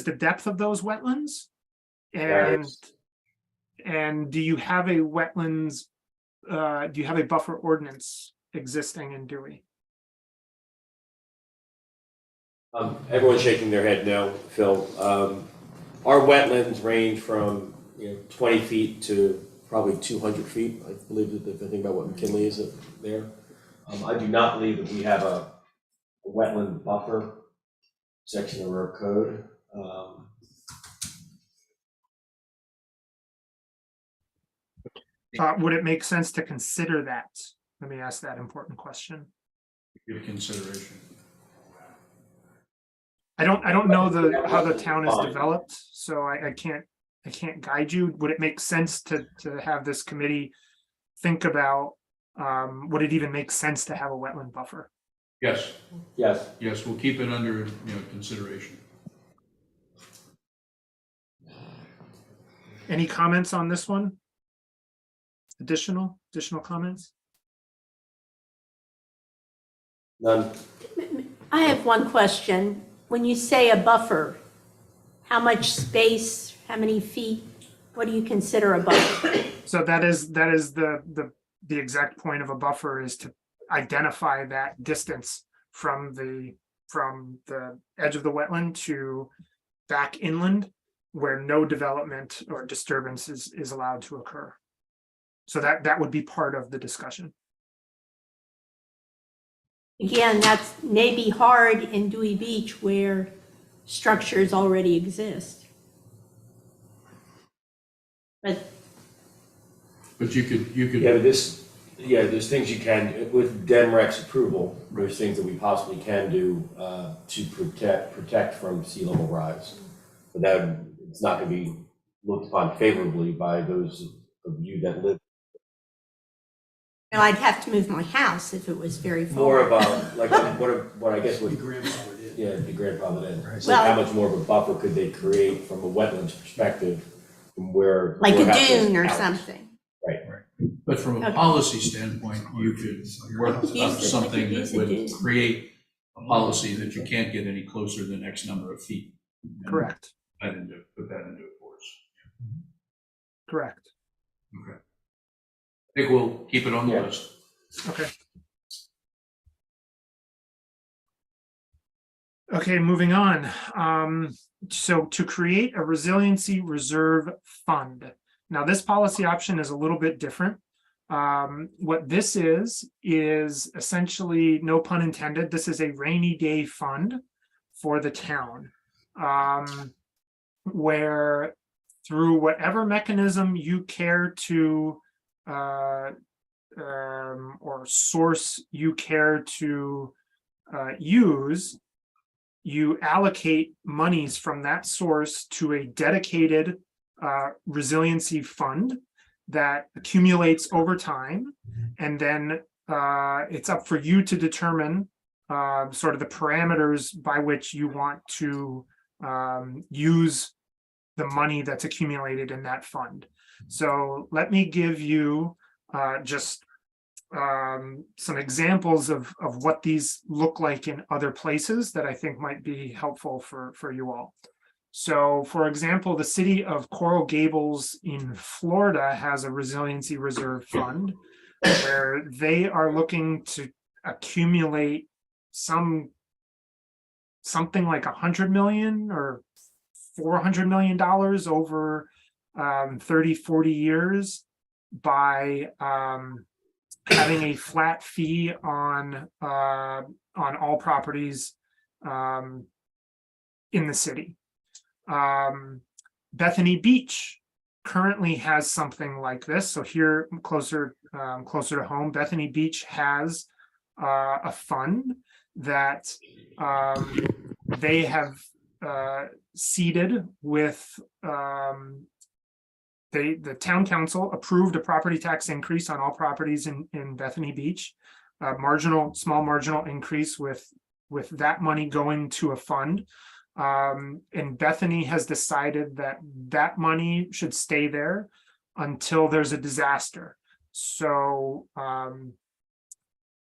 the depth of those wetlands? And do you have a wetlands, do you have a buffer ordinance existing in Dewey? Everyone's shaking their head no, Phil. Our wetlands range from 20 feet to probably 200 feet. I believe that if I think about what McKinley is there. I do not believe that we have a wetland buffer section of our code. Would it make sense to consider that? Let me ask that important question. Give consideration. I don't know how the town is developed, so I can't guide you. Would it make sense to have this committee think about, would it even make sense to have a wetland buffer? Yes, Yes. yes, we'll keep it under, consideration. Any comments on this one? Additional comments? None. I have one question. When you say a buffer, how much space, how many feet What do you consider a buffer? So that is the exact point of a buffer, is to identify that distance from the edge of the wetland to back inland, where no development or disturbance is allowed to occur. So that would be part of the discussion. Again, that's maybe hard in Dewey Beach where structures already exist. But But you could, Yeah, but there's things you can, with DEMREC's approval, there's things that we possibly can do to protect from sea level rise. But that, it's not gonna be looked upon favorably by those of you that live. you know, I'd have to move my house if it was very far. More about, like, what I guess what. The grandfathered in. Yeah, the grandfathered in. Like, Well- how much more of a buffer could they create from a wetlands perspective from where. Like a Morehouse is dune or out? something. Right. but from a Okay. policy standpoint, you could work Use up it, something like you that use a would dune. create a policy that you can't get any closer than X number of feet. And Correct, put that into force. correct. Okay. I think we'll keep it on the Yeah. list. Okay. Okay, moving on. So to create a resiliency reserve fund. Now, this policy option is a little bit different. What this is essentially, no pun intended, this is a rainy day fund for the town. Where through whatever mechanism you care to or source you care to use, you allocate monies from that source to a dedicated resiliency fund that accumulates over time. And then it's up for you to determine sort of the parameters by which you want to use the money that's accumulated in that fund. So let me give you just some examples of what these look like in other places that I think might be helpful for you all. So for example, the city of Coral Gables in Florida has a resiliency reserve fund where they are looking to accumulate something like 100 million or $400 million over 30, 40 years by having a flat fee on all properties in the city. Bethany Beach currently has something like this. So here, closer to home, Bethany Beach has a fund that they have seeded with the town council approved a property tax increase on all properties in Bethany Beach, small marginal increase with that money going to a fund. And Bethany has decided that money should stay there until there's a disaster. So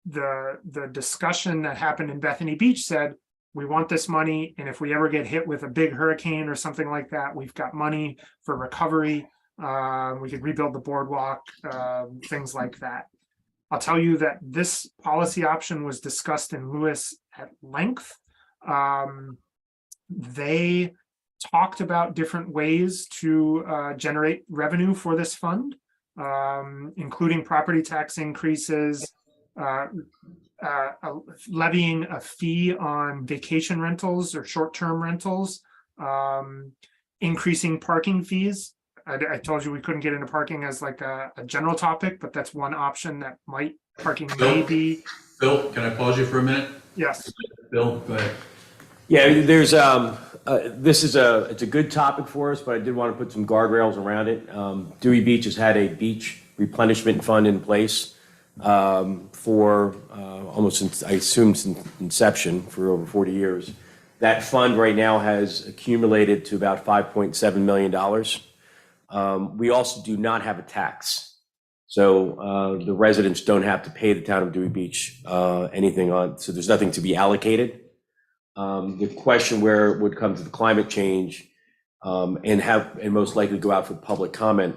the discussion that happened in Bethany Beach said, we want this money, and if we ever get hit with a big hurricane or something like that, we've got money for recovery. We could rebuild the boardwalk, things like that. I'll tell you that this policy option was discussed in Lewis at length. They talked about different ways to generate revenue for this fund, including property tax increases, levying a fee on vacation rentals or short-term rentals, increasing parking fees. I told you we couldn't get into parking as like a general topic, but that's one option that parking may be. Bill, can I pause you for a minute? Yes. Bill, go ahead. Yeah, there's, it's a good topic for us, but I did want to put some guardrails around it. Dewey Beach has had a beach replenishment fund in place for almost since, I assume, since inception, for over 40 years. That fund right now has accumulated to about $5.7 million. We also do not have a tax. So the residents don't have to pay the town of Dewey Beach anything on, so there's nothing to be allocated. The question where it would come to the climate change and most likely go out for public comment,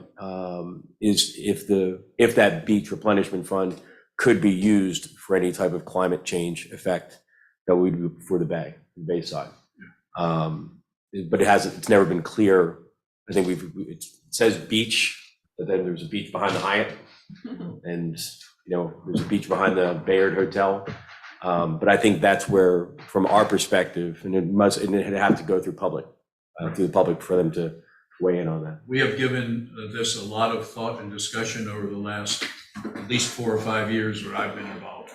is if that beach replenishment fund could be used for any type of climate change effect that we do for the bay side. But it's never been clear. I think it says beach, but then there's a beach behind the Hyatt, and there's a beach behind the Bayard Hotel. But I think that's where, from our perspective, and it have to go through the public for them to weigh in on that. We have given this a lot of thought and discussion over the last at least 4 or 5 years where I've been involved.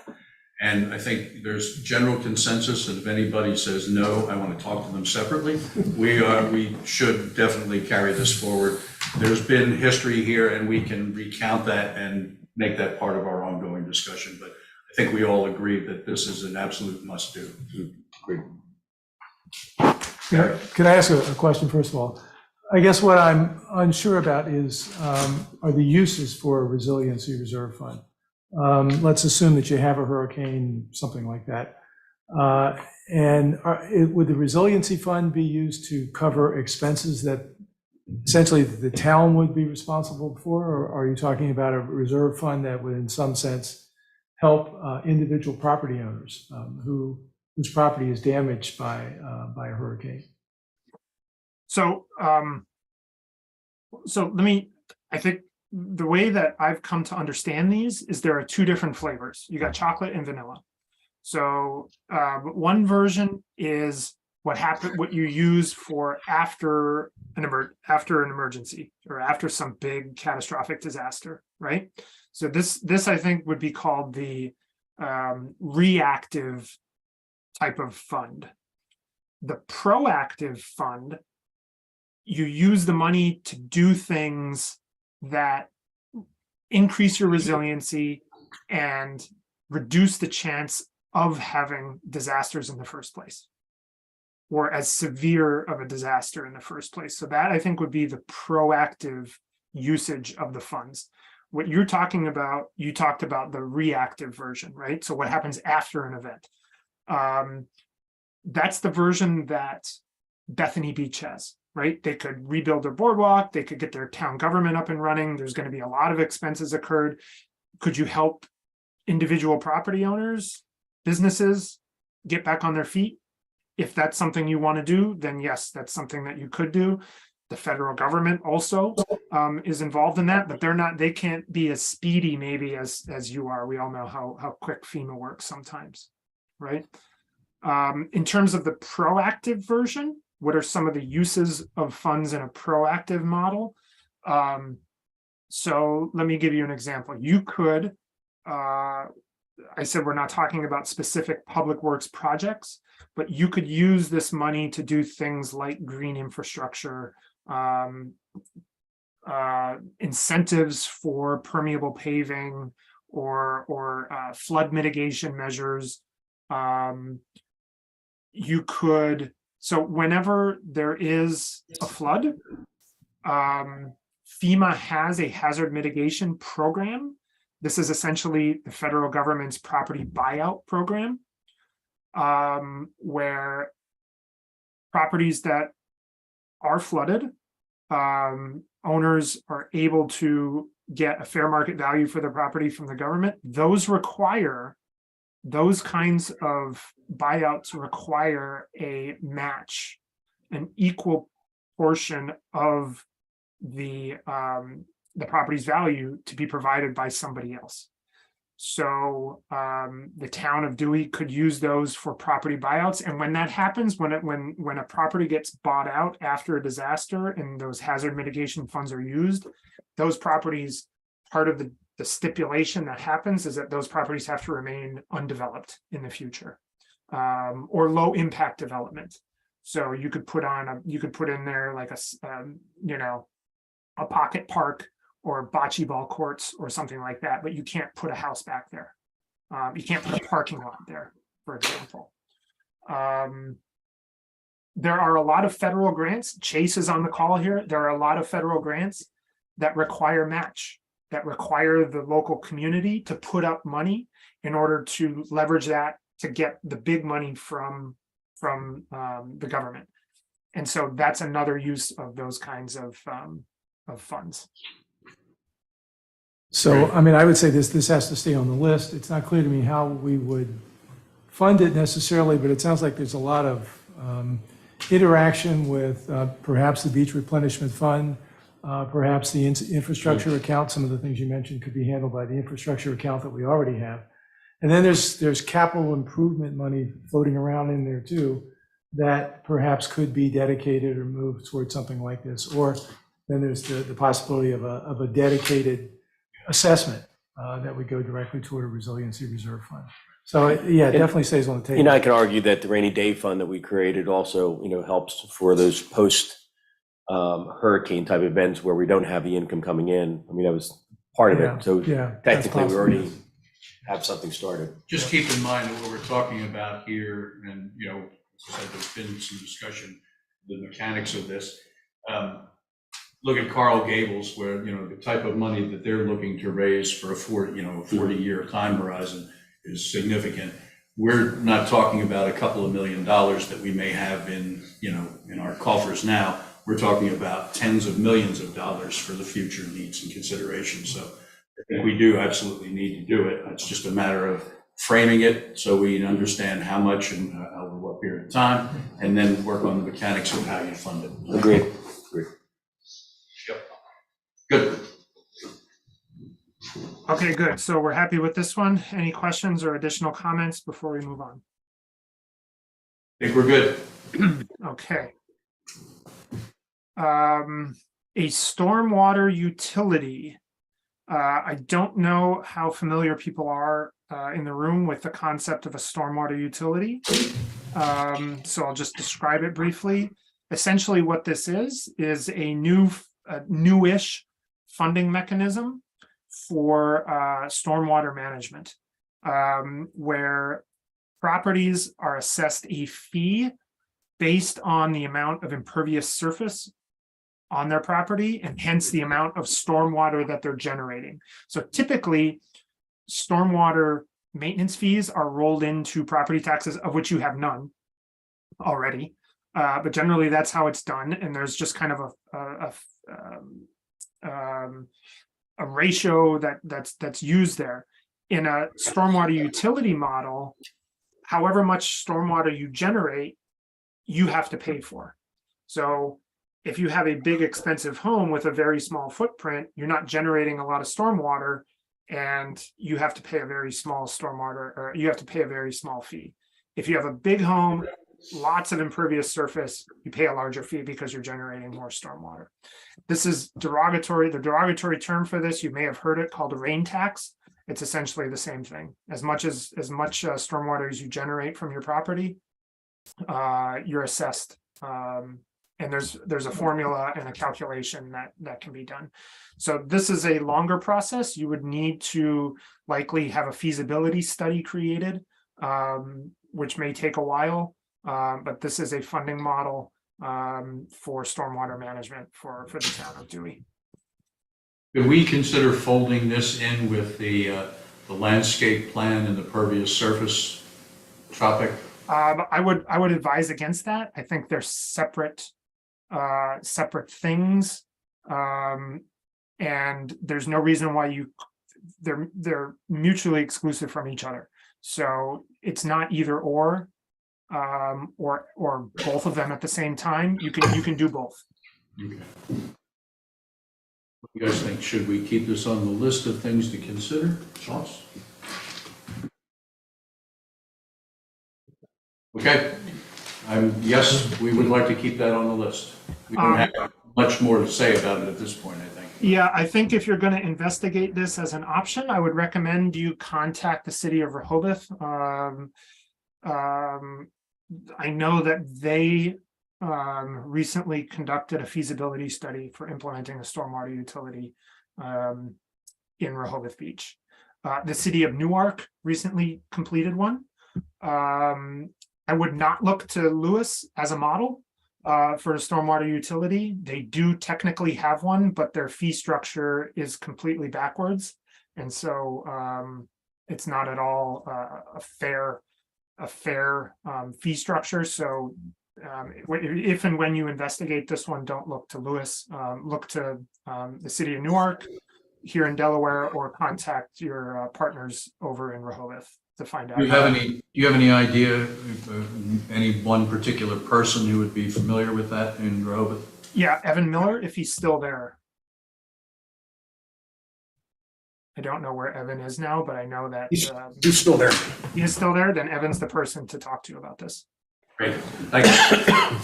And I think there's general consensus that if anybody says no, I want to talk to them separately. We should definitely carry this forward. There's been history here, and we can recount that and make that part of our ongoing discussion. But I think we all agree that this is an absolute must-do. Great. Could I ask a question first of all? I guess what I'm unsure about is, are the uses for a resiliency reserve fund. Let's assume that you have a hurricane, something like that. And would the resiliency fund be used to cover expenses that essentially the town would be responsible for? Or are you talking about a reserve fund that would in some sense help individual property owners whose property is damaged by a hurricane? So, I think the way that I've come to understand these is there are 2 different flavors. You got chocolate and vanilla. So one version is what you use for after an emergency or after some big catastrophic disaster, right? So this I think would be called the reactive type of fund. The proactive fund, you use the money to do things that increase your resiliency and reduce the chance of having disasters in the first place, or as severe of a disaster in the first place. So that I think would be the proactive usage of the funds. What you're talking about, you talked about the reactive version, right? So what happens after an event? That's the version that Bethany Beach has, right? They could rebuild their boardwalk, they could get their town government up and running. There's going to be a lot of expenses occurred. Could you help individual property owners, businesses get back on their feet? If that's something you want to do, then yes, that's something that you could do. The federal government also is involved in that, but they can't be as speedy maybe as you are. We all know how quick FEMA works sometimes, right? In terms of the proactive version, what are some of the uses of funds in a proactive model? So let me give you an example. You could, I said we're not talking about specific public works projects, but you could use this money to do things like green infrastructure, incentives for permeable paving, or flood mitigation measures. You could, so whenever there is a flood, FEMA has a hazard mitigation program. This is essentially the federal government's property buyout program, where properties that are flooded, owners are able to get a fair market value for their property from the government. Those kinds of buyouts require a match, an equal portion of the property's value to be provided by somebody else. So the town of Dewey could use those for property buyouts. And when that happens, when a property gets bought out after a disaster and those hazard mitigation funds are used, those properties, part of the stipulation that happens is that those properties have to remain undeveloped in the future, or low impact development. So you could put in there like a pocket park or bocce ball courts or something like that, but you can't put a house back there. You can't put a parking lot there, for example. There are a lot of federal grants. Chase is on the call here. There are a lot of federal grants that require match, that require the local community to put up money in order to leverage that to get the big money from the government. And so that's another use of those kinds of funds. So, I mean, I would say this has to stay on the list. It's not clear to me how we would fund it necessarily, but it sounds like there's a lot of interaction with perhaps the beach replenishment fund, perhaps the infrastructure account. Some of the things you mentioned could be handled by the infrastructure account that we already have. And then there's capital improvement money floating around in there too, that perhaps could be dedicated or moved towards something like this. Or then there's the possibility of a dedicated assessment that would go directly toward a resiliency reserve fund. So yeah, it definitely stays on the table. You know, I could argue that the rainy day fund that we created also, helps for those post hurricane type events where we don't have the income coming in. I mean, that was part of Yeah, it. So yeah, that's technically, we possible. already have something started. Just keep in mind that what we're talking about here, and, as I said, there's been some discussion, the mechanics of this. Look at Carl Gables, where, the type of money that they're looking to raise for a 40-year time horizon is significant. We're not talking about a couple of $1 million that we may have in our coffers now. We're talking about tens of millions of dollars for the future needs and consideration. So I think we do absolutely need to do it. It's just a matter of framing it so we understand how much and over what period of time, and then work on the mechanics of how you fund it. Agreed. Yep. Good. Okay, good. So we're happy with this one. Any questions or additional comments before we move on? I think we're good. Okay. A stormwater utility. I don't know how familiar people are in the room with the concept of a stormwater utility. So I'll just describe it briefly. Essentially what this is a newish funding mechanism for stormwater management, where properties are assessed a fee based on the amount of impervious surface on their property, and hence the amount of stormwater that they're generating. So typically, stormwater maintenance fees are rolled into property taxes, of which you have none already. But generally, that's how it's done, and there's just kind of a ratio that's used there. In a stormwater utility model, however much stormwater you generate, you have to pay for. So if you have a big expensive home with a very small footprint, you're not generating a lot of stormwater, and you have to pay a very small stormwater, or you have to pay a very small fee. If you have a big home, lots of impervious surface, you pay a larger fee because you're generating more stormwater. This is derogatory. The derogatory term for this, you may have heard it, called a rain tax. It's essentially the same thing. As much stormwater as you generate from your property, you're assessed. And there's a formula and a calculation that can be done. So this is a longer process. You would need to likely have a feasibility study created, which may take a while. But this is a funding model for stormwater management for the town of Dewey. Could we consider folding this in with the landscape plan and the pervious surface topic? I would advise against that. I think they're separate things, and there's no reason why they're mutually exclusive from each other. So it's not either or both of them at the same time. You can do both. Okay. What do you guys think? Should we keep this on the list of things to consider? Thoughts? Okay. Yes, we would like to keep that on the list. We don't have much more to say about it at this point, I think. Yeah, I think if you're going to investigate this as an option, I would recommend you contact the city of Rehoboth. I know that they recently conducted a feasibility study for implementing a stormwater utility in Rehoboth Beach. The city of Newark recently completed one. I would not look to Lewis as a model for a stormwater utility. They do technically have one, but their fee structure is completely backwards. And so it's not at all a fair fee structure. So if and when you investigate this one, don't look to Lewis, look to the city of Newark here in Delaware, or contact your partners over in Rehoboth to find out. Do you have any idea, any one particular person who would be familiar with that in Rehoboth? Yeah, Evan Miller, if he's still there. I don't know where Evan is now, but I know that He's still there. he is still there. Then Evan's the person to talk to about this. Great, thank you.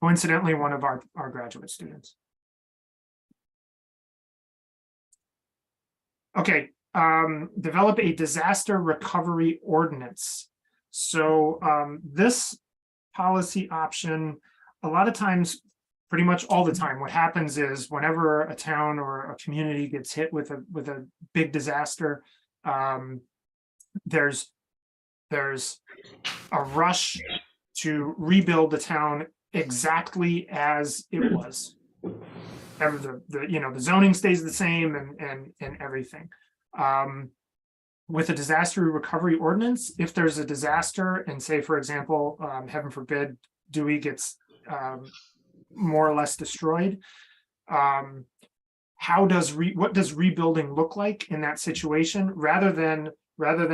Coincidentally, one of our graduate students. Okay, develop a disaster recovery ordinance. So this policy option, a lot of times, pretty much all the time, what happens is whenever a town or a community gets hit with a big disaster, there's a rush to rebuild the town exactly as it was. The zoning stays the same and everything. With a disaster recovery ordinance, if there's a disaster and say, for example, heaven forbid, Dewey gets more or less destroyed, what does rebuilding look like in that situation? Rather than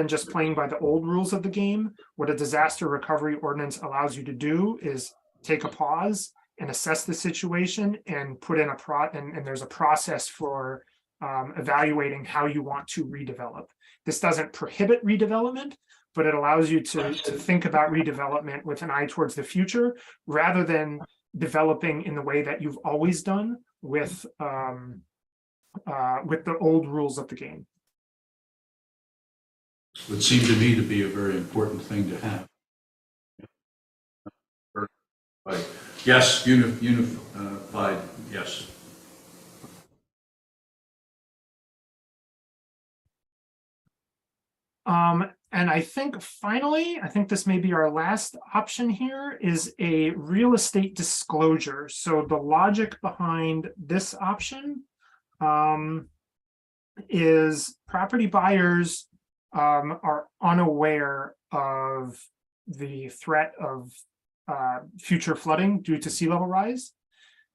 just playing by the old rules of the game, what a disaster recovery ordinance allows you to do is take a pause and assess the situation and put in and there's a process for evaluating how you want to redevelop. This doesn't prohibit redevelopment, but it allows you to think about redevelopment with an eye towards the future, rather than developing in the way that you've always done with the old rules of the game. Would seem to me to be a very important thing to have. Right. Yes, unified, yes. And I think finally, this may be our last option here, is a real estate disclosure. So the logic behind this option is property buyers are unaware of the threat of future flooding due to sea level rise.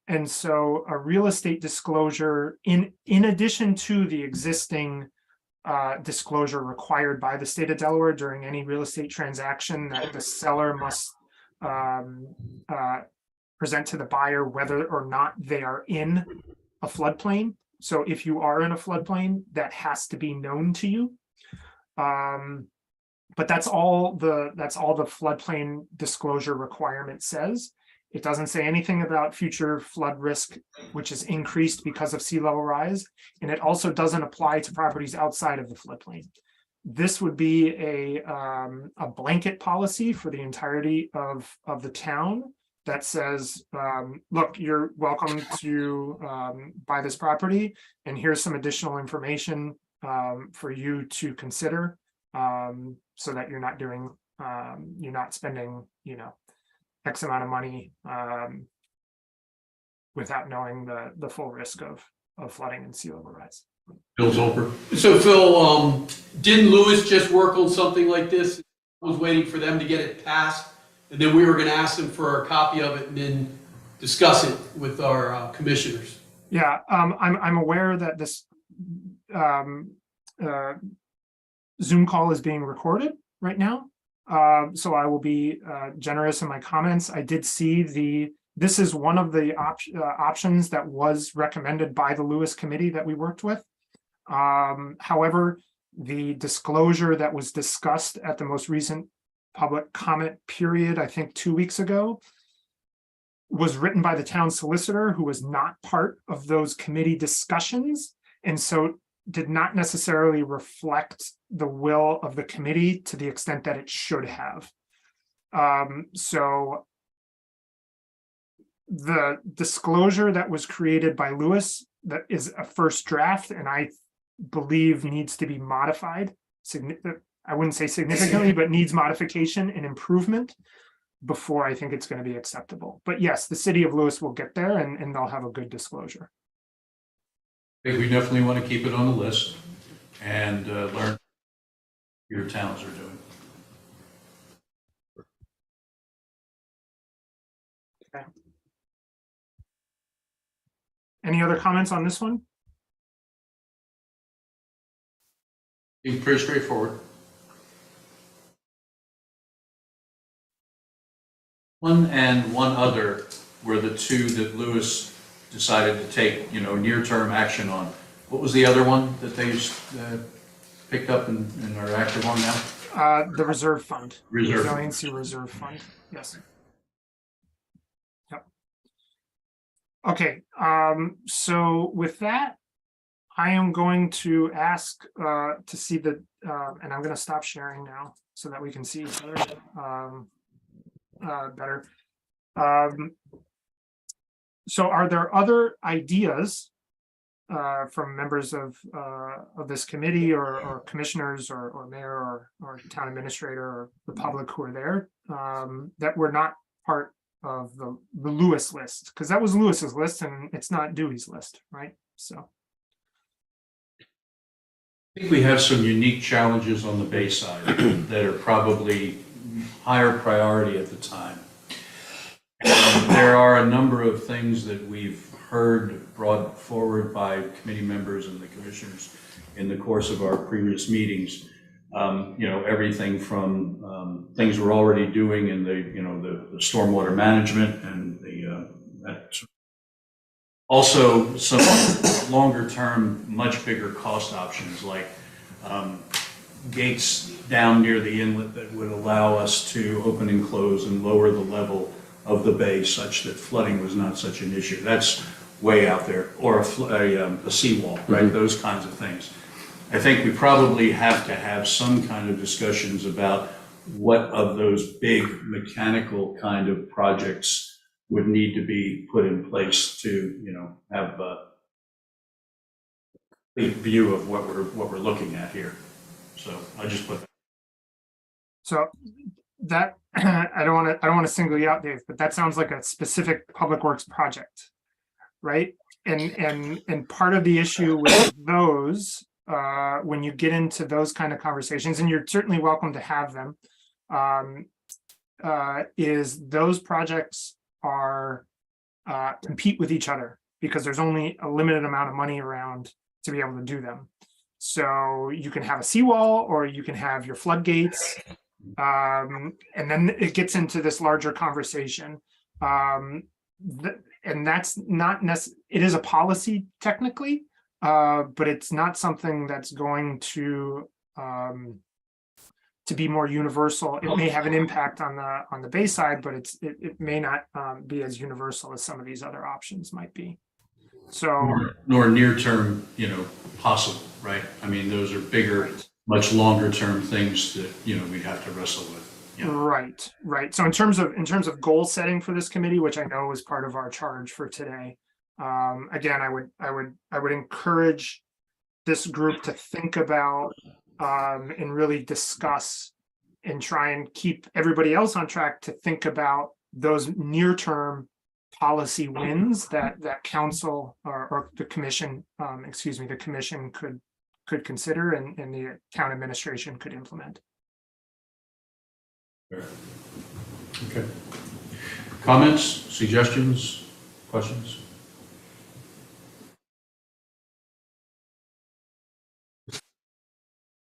And so a real estate disclosure, in addition to the existing disclosure required by the state of Delaware during any real estate transaction, that the seller must present to the buyer whether or not they are in a floodplain. So if you are in a floodplain, that has to be known to you. But that's all the floodplain disclosure requirement says. It doesn't say anything about future flood risk, which is increased because of sea level rise. And it also doesn't apply to properties outside of the floodplain. This would be a blanket policy for the entirety of the town that says, look, you're welcome to buy this property, and here's some additional information for you to consider, so that you're not spending, X amount of money without knowing the full risk of flooding and sea level rise. Bill Zolper. So Phil, didn't Lewis just work on something like this? I was waiting for them to get it passed, and then we were going to ask them for a copy of it and then discuss it with our commissioners. Yeah, I'm aware that this Zoom call is being recorded right now. So I will be generous in my comments. I did see this is one of the options that was recommended by the Lewis committee that we worked with. However, the disclosure that was discussed at the most recent public comment period, I think 2 weeks ago, was written by the town solicitor, who was not part of those committee discussions, and so did not necessarily reflect the will of the committee to the extent that it should have. So the disclosure that was created by Lewis, that is a first draft, and I believe needs to be modified. I wouldn't say significantly, but needs modification and improvement before I think it's going to be acceptable. But yes, the city of Lewis will get there, and they'll have a good disclosure. I think we definitely want to keep it on the list and learn what your towns are doing. Okay. Any other comments on this one? Seems pretty straightforward. One and one other were the two that Lewis decided to take, near-term action on. What was the other one that they picked up and are active on now? The reserve fund. Reserve. Resiliency Reserve Fund, yes. Yep. Okay, so with that, I am going to ask to see the, and I'm going to stop sharing now so that we can see each other better. So are there other ideas from members of this committee or commissioners or mayor or town administrator or the public who are there that were not part of the Lewis list? Because that was Lewis's list and it's not Dewey's list, right? So. I think we have some unique challenges on the Bay side that are probably higher priority at the time. And there are a number of things that we've heard brought forward by committee members and the commissioners in the course of our previous meetings. Everything from things we're already doing in the stormwater management and also some longer term, much bigger cost options like gates down near the inlet that would allow us to open and close and lower the level of the bay such that flooding was not such an issue. That's way out there, or a seawall, right? Those kinds of things. I think we probably have to have some kind of discussions about what of those big mechanical kind of projects would need to be put in place to, have a big view of what we're looking at here. So I just put that. So that I don't want to single you out, Dave, but that sounds like a specific public works project, right? And part of the issue with those, when you get into those kind of conversations, and you're certainly welcome to have them, is those projects are compete with each other because there's only a limited amount of money around to be able to do them. So you can have a seawall or you can have your floodgates. And then it gets into this larger conversation. And that's not necessarily, it is a policy technically, but it's not something that's going to be more universal. It may have an impact on the Bay side, but it may not be as universal as some of these other options might be. So nor near term, possible, right? I mean, those are bigger, much longer term things that, we'd have to wrestle with. Yeah. Right. So in terms of goal setting for this committee, which I know is part of our charge for today, again, I would encourage this group to think about and really discuss and try and keep everybody else on track to think about those near-term policy wins that council or the commission, the commission could consider and the town administration could implement. Okay. Comments, suggestions, questions?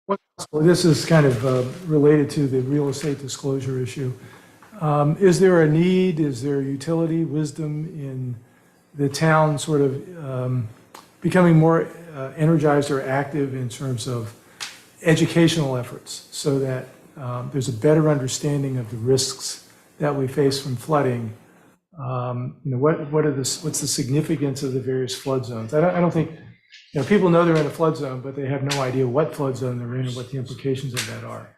Well, this is kind of related to the real estate disclosure issue. Is there a need, is there utility, wisdom in the town sort of becoming more energized or active in terms of educational efforts so that there's a better understanding of the risks that we face from flooding? What's the significance of the various flood zones? I don't think, people know they're in a flood zone, but they have no idea what flood zone they're in and what the implications of that are.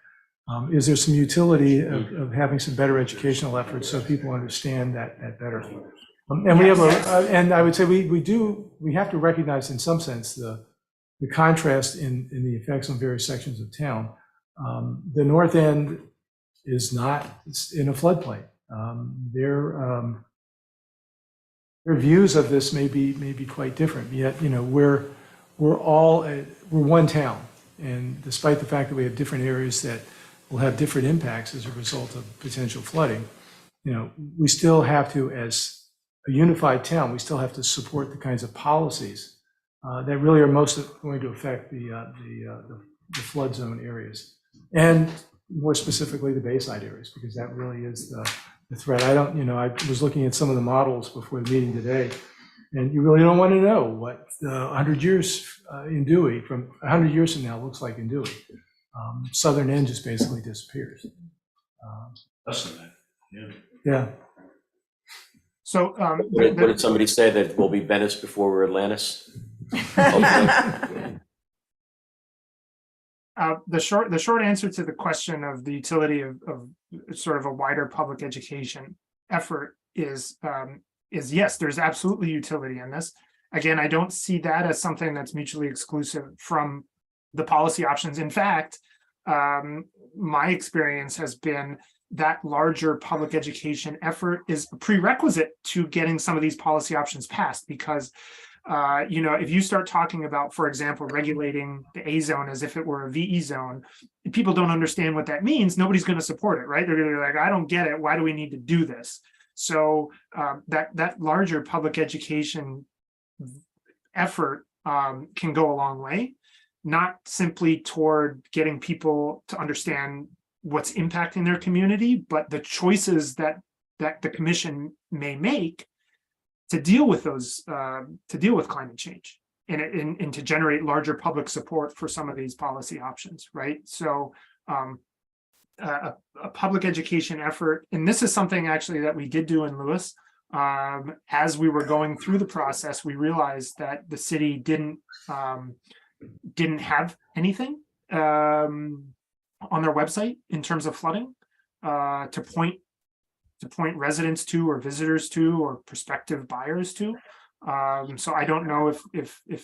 Is there some utility of having some better educational efforts so people understand that better? And we have and I would say we have to recognize in some sense the contrast in the effects on various sections of town. The north end is not in a floodplain. Their views of this may be quite different. Yet, we're one town, and despite the fact that we have different areas that will have different impacts as a result of potential flooding, we still have to, as a unified town, we still have to support the kinds of policies that really are most going to affect the flood zone areas. And more specifically, the Bayside areas, because that really is the threat. I was looking at some of the models before the meeting today, and you really don't want to know what 100 years in Dewey, from 100 years from now, looks like in Dewey. Southern end just basically disappears. Less than that, yeah. Yeah. So, What did somebody say, that we'll be Venice before we're Atlantis? Hopefully. the short answer to the question of the utility of sort of a wider public education effort is yes, there's absolutely utility in this. Again, I don't see that as something that's mutually exclusive from the policy options. In fact, my experience has been that larger public education effort is a prerequisite to getting some of these policy options passed, because if you start talking about, for example, regulating the A zone as if it were a VE zone, if people don't understand what that means, nobody's going to support it, right? They're going to be like, I don't get it. Why do we need to do this? So that larger public education effort can go a long way, not simply toward getting people to understand what's impacting their community, but the choices that the commission may make to deal with those, to deal with climate change, and to generate larger public support for some of these policy options, right? So a public education effort, and this is something actually that we did do in Lewis. As we were going through the process, we realized that the city didn't have anything on their website in terms of flooding to point residents to, or visitors to, or prospective buyers to. So I don't know if the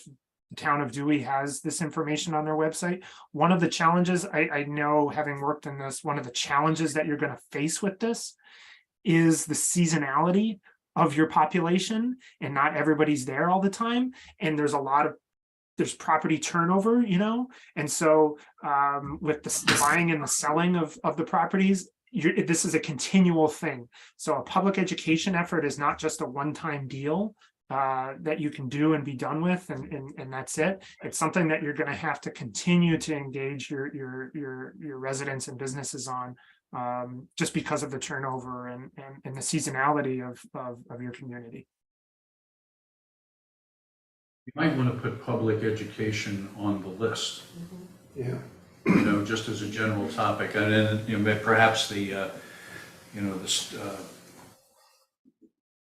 town of Dewey has this information on their website. One of the challenges, I know, having worked in this, one of the challenges that you're going to face with this is the seasonality of your population, and not everybody's there all the time. And there's property turnover, and so with the buying and the selling of the properties, this is a continual thing. So a public education effort is not just a one-time deal that you can do and be done with, and that's it. It's something that you're going to have to continue to engage your residents and businesses on, just because of the turnover and the seasonality of your community. You might want to put public education on the list. Yeah. Just as a general topic, and then perhaps the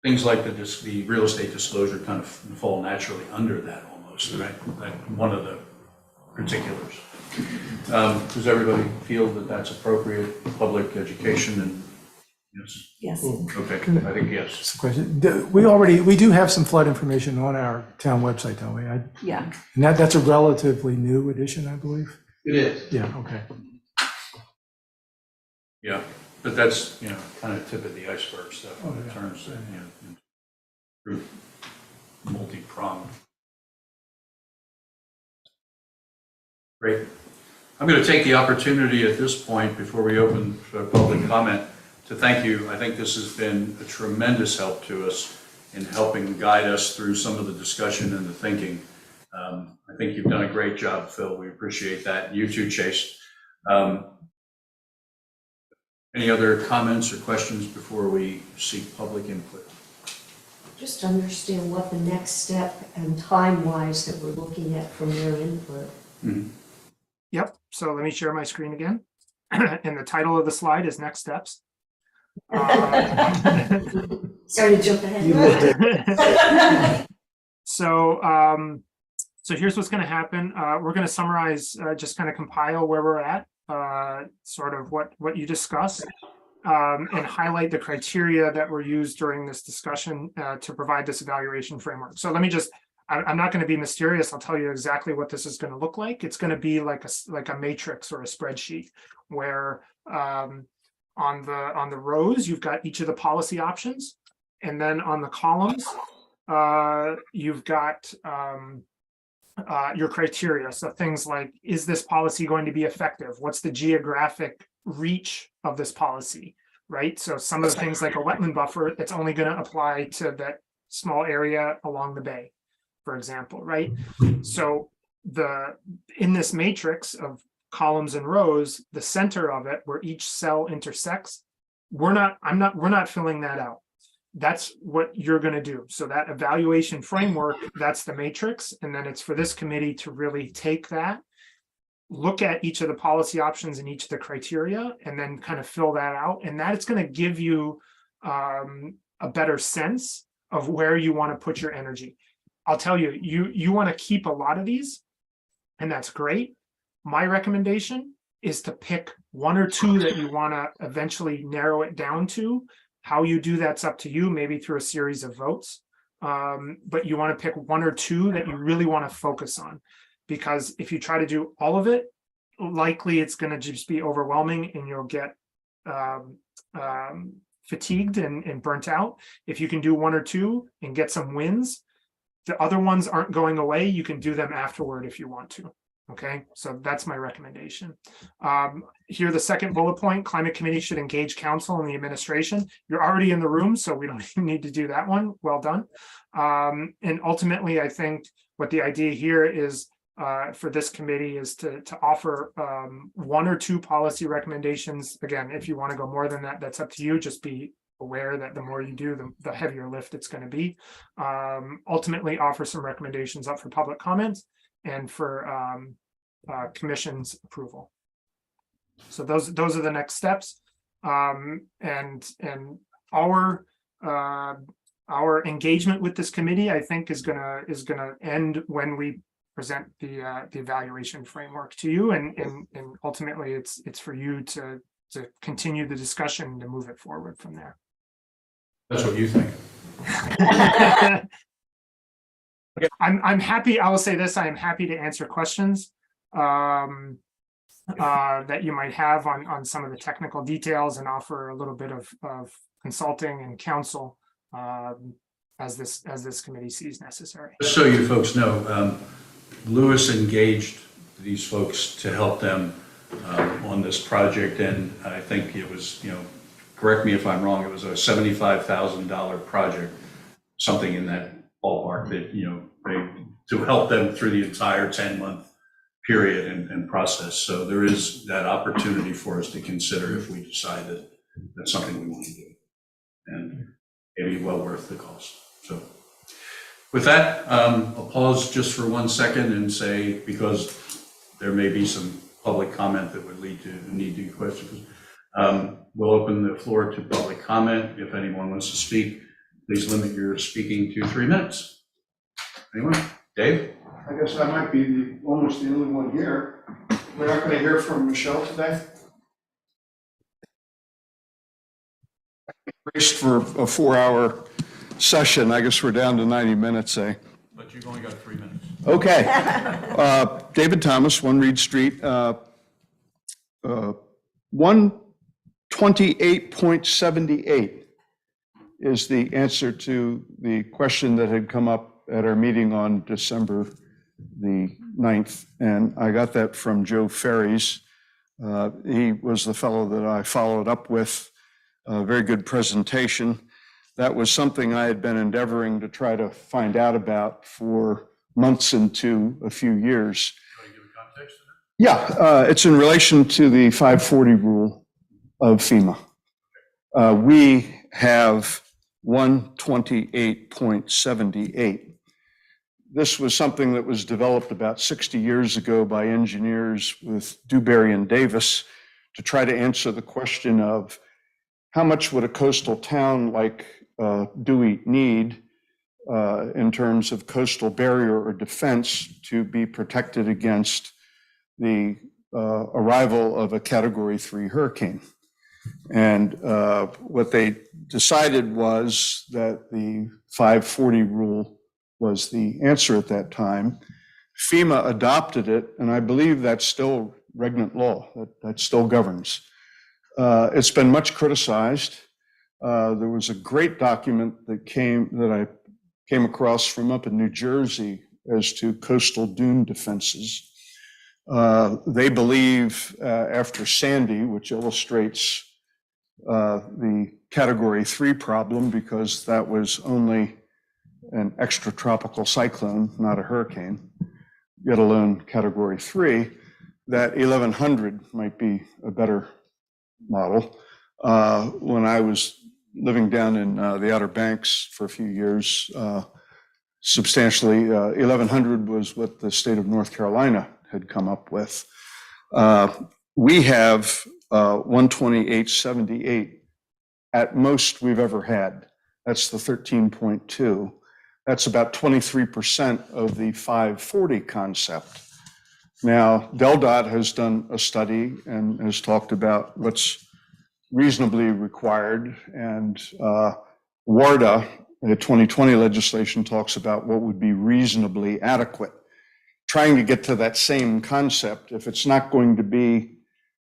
things like the real estate disclosure kind of fall naturally under that almost, right? Like one of the particulars. Does everybody feel that that's appropriate, public education? And yes. Yes. Okay, I think yes. Just a question. We do have some flood information on our town website, don't we? Yeah. And that's a relatively new addition, I believe. It is. Yeah, okay. Yeah, but that's, kind of tip of the iceberg stuff in yeah. terms of, multi-pronged. Great. I'm going to take the opportunity at this point, before we open for public comment, to thank you. I think this has been a tremendous help to us in helping guide us through some of the discussion and the thinking. I think you've done a great job, Phil. We appreciate that. You too, Chase. Any other comments or questions before we seek public input? Just to understand what the next step and time-wise that we're looking at from their input. Mm-hmm. Yep. So let me share my screen again. And the title of the slide is Next Steps. Sorry to jump ahead. So here's what's going to happen. We're going to summarize, just kind of compile where we're at, sort of what you discussed, and highlight the criteria that were used during this discussion to provide this evaluation framework. So let me just, I'm not going to be mysterious. I'll tell you exactly what this is going to look like. It's going to be like a matrix or a spreadsheet where on the rows, you've got each of the policy options. And then on the columns, you've got your criteria. So things like, is this policy going to be effective? What's the geographic reach of this policy? right? So some of the things like a wetland buffer, it's only going to apply to that small area along the bay, for example, right? So in this matrix of columns and rows, the center of it where each cell intersects, we're not filling that out. That's what you're going to do. So that evaluation framework, that's the matrix. And then it's for this committee to really take that, look at each of the policy options and each of the criteria, and then kind of fill that out. And that it's going to give you a better sense of where you want to put your energy. I'll tell you, you want to keep a lot of these, and that's great. My recommendation is to pick one or two that you want to eventually narrow it down to. How you do that's up to you, maybe through a series of votes. But you want to pick one or two that you really want to focus on. Because if you try to do all of it, likely it's going to just be overwhelming and you'll get fatigued and burnt out. If you can do one or two and get some wins, the other ones aren't going away. You can do them afterward if you want to. Okay, so that's my recommendation. Here, the second bullet point, climate committee should engage council and the administration. You're already in the room, so we don't even need to do that one. Well done. And ultimately, I think what the idea here is for this committee is to offer one or two policy recommendations. Again, if you want to go more than that, that's up to you. Just be aware that the more you do, the heavier lift it's going to be. Ultimately, offer some recommendations up for public comment and for commission's approval. So those are the next steps. And our engagement with this committee, I think, is gonna end when we present the evaluation framework to you, and ultimately it's for you to continue the discussion to move it forward from there. That's what you think. I'm happy. I will say this: I am happy to answer questions that you might have on some of the technical details, and offer a little bit of consulting and counsel as this committee sees necessary. Just so you folks know, Lewis engaged these folks to help them on this project, and I think it was, correct me if I'm wrong, it was a $75,000 project, something in that ballpark, that to help them through the entire 10-month period and process. So there is that opportunity for us to consider if we decide that that's something we want to do, and maybe well worth the cost. So with that, I'll pause just for 1 second and say, because there may be some public comment that would lead to the need to questions. We'll open the floor to public comment. If anyone wants to speak, please limit your speaking to 3 minutes. Anyone? Dave? I guess I might be almost the only one here. We're not going to hear from Michelle today? Raced for a 4-hour session. I guess we're down to 90 minutes, eh? But you've only got 3 minutes. Okay. David Thomas, 1 Reed Street. 128.78 is the answer to the question that had come up at our meeting on December the 9th. And I got that from Joe Ferries. He was the fellow that I followed up with. A very good presentation. That was something I had been endeavoring to try to find out about for months into a few years. You want to give a context to that? Yeah, it's in relation to the 540 rule of FEMA. We have 128.78. This was something that was developed about 60 years ago by engineers with Dewberry and Davis to try to answer the question of how much would a coastal town like Dewey need in terms of coastal barrier or defense to be protected against the arrival of a Category 3 hurricane. And what they decided was that the 540 rule was the answer at that time. FEMA adopted it, and I believe that's still regnant law, that still governs. It's been much criticized. There was a great document that I came across from up in New Jersey as to coastal dune defenses. They believe after Sandy, which illustrates the Category 3 problem because that was only an extratropical cyclone, not a hurricane, let alone Category 3, that 1100 might be a better model. When I was living down in the Outer Banks for a few years, substantially 1100 was what the state of North Carolina had come up with. We have 12878 at most we've ever had. That's the 13.2. That's about 23% of the 540 concept. Now, DelDOT has done a study and has talked about what's reasonably required, and WARDA, the 2020 legislation, talks about what would be reasonably adequate. Trying to get to that same concept, if it's not going to be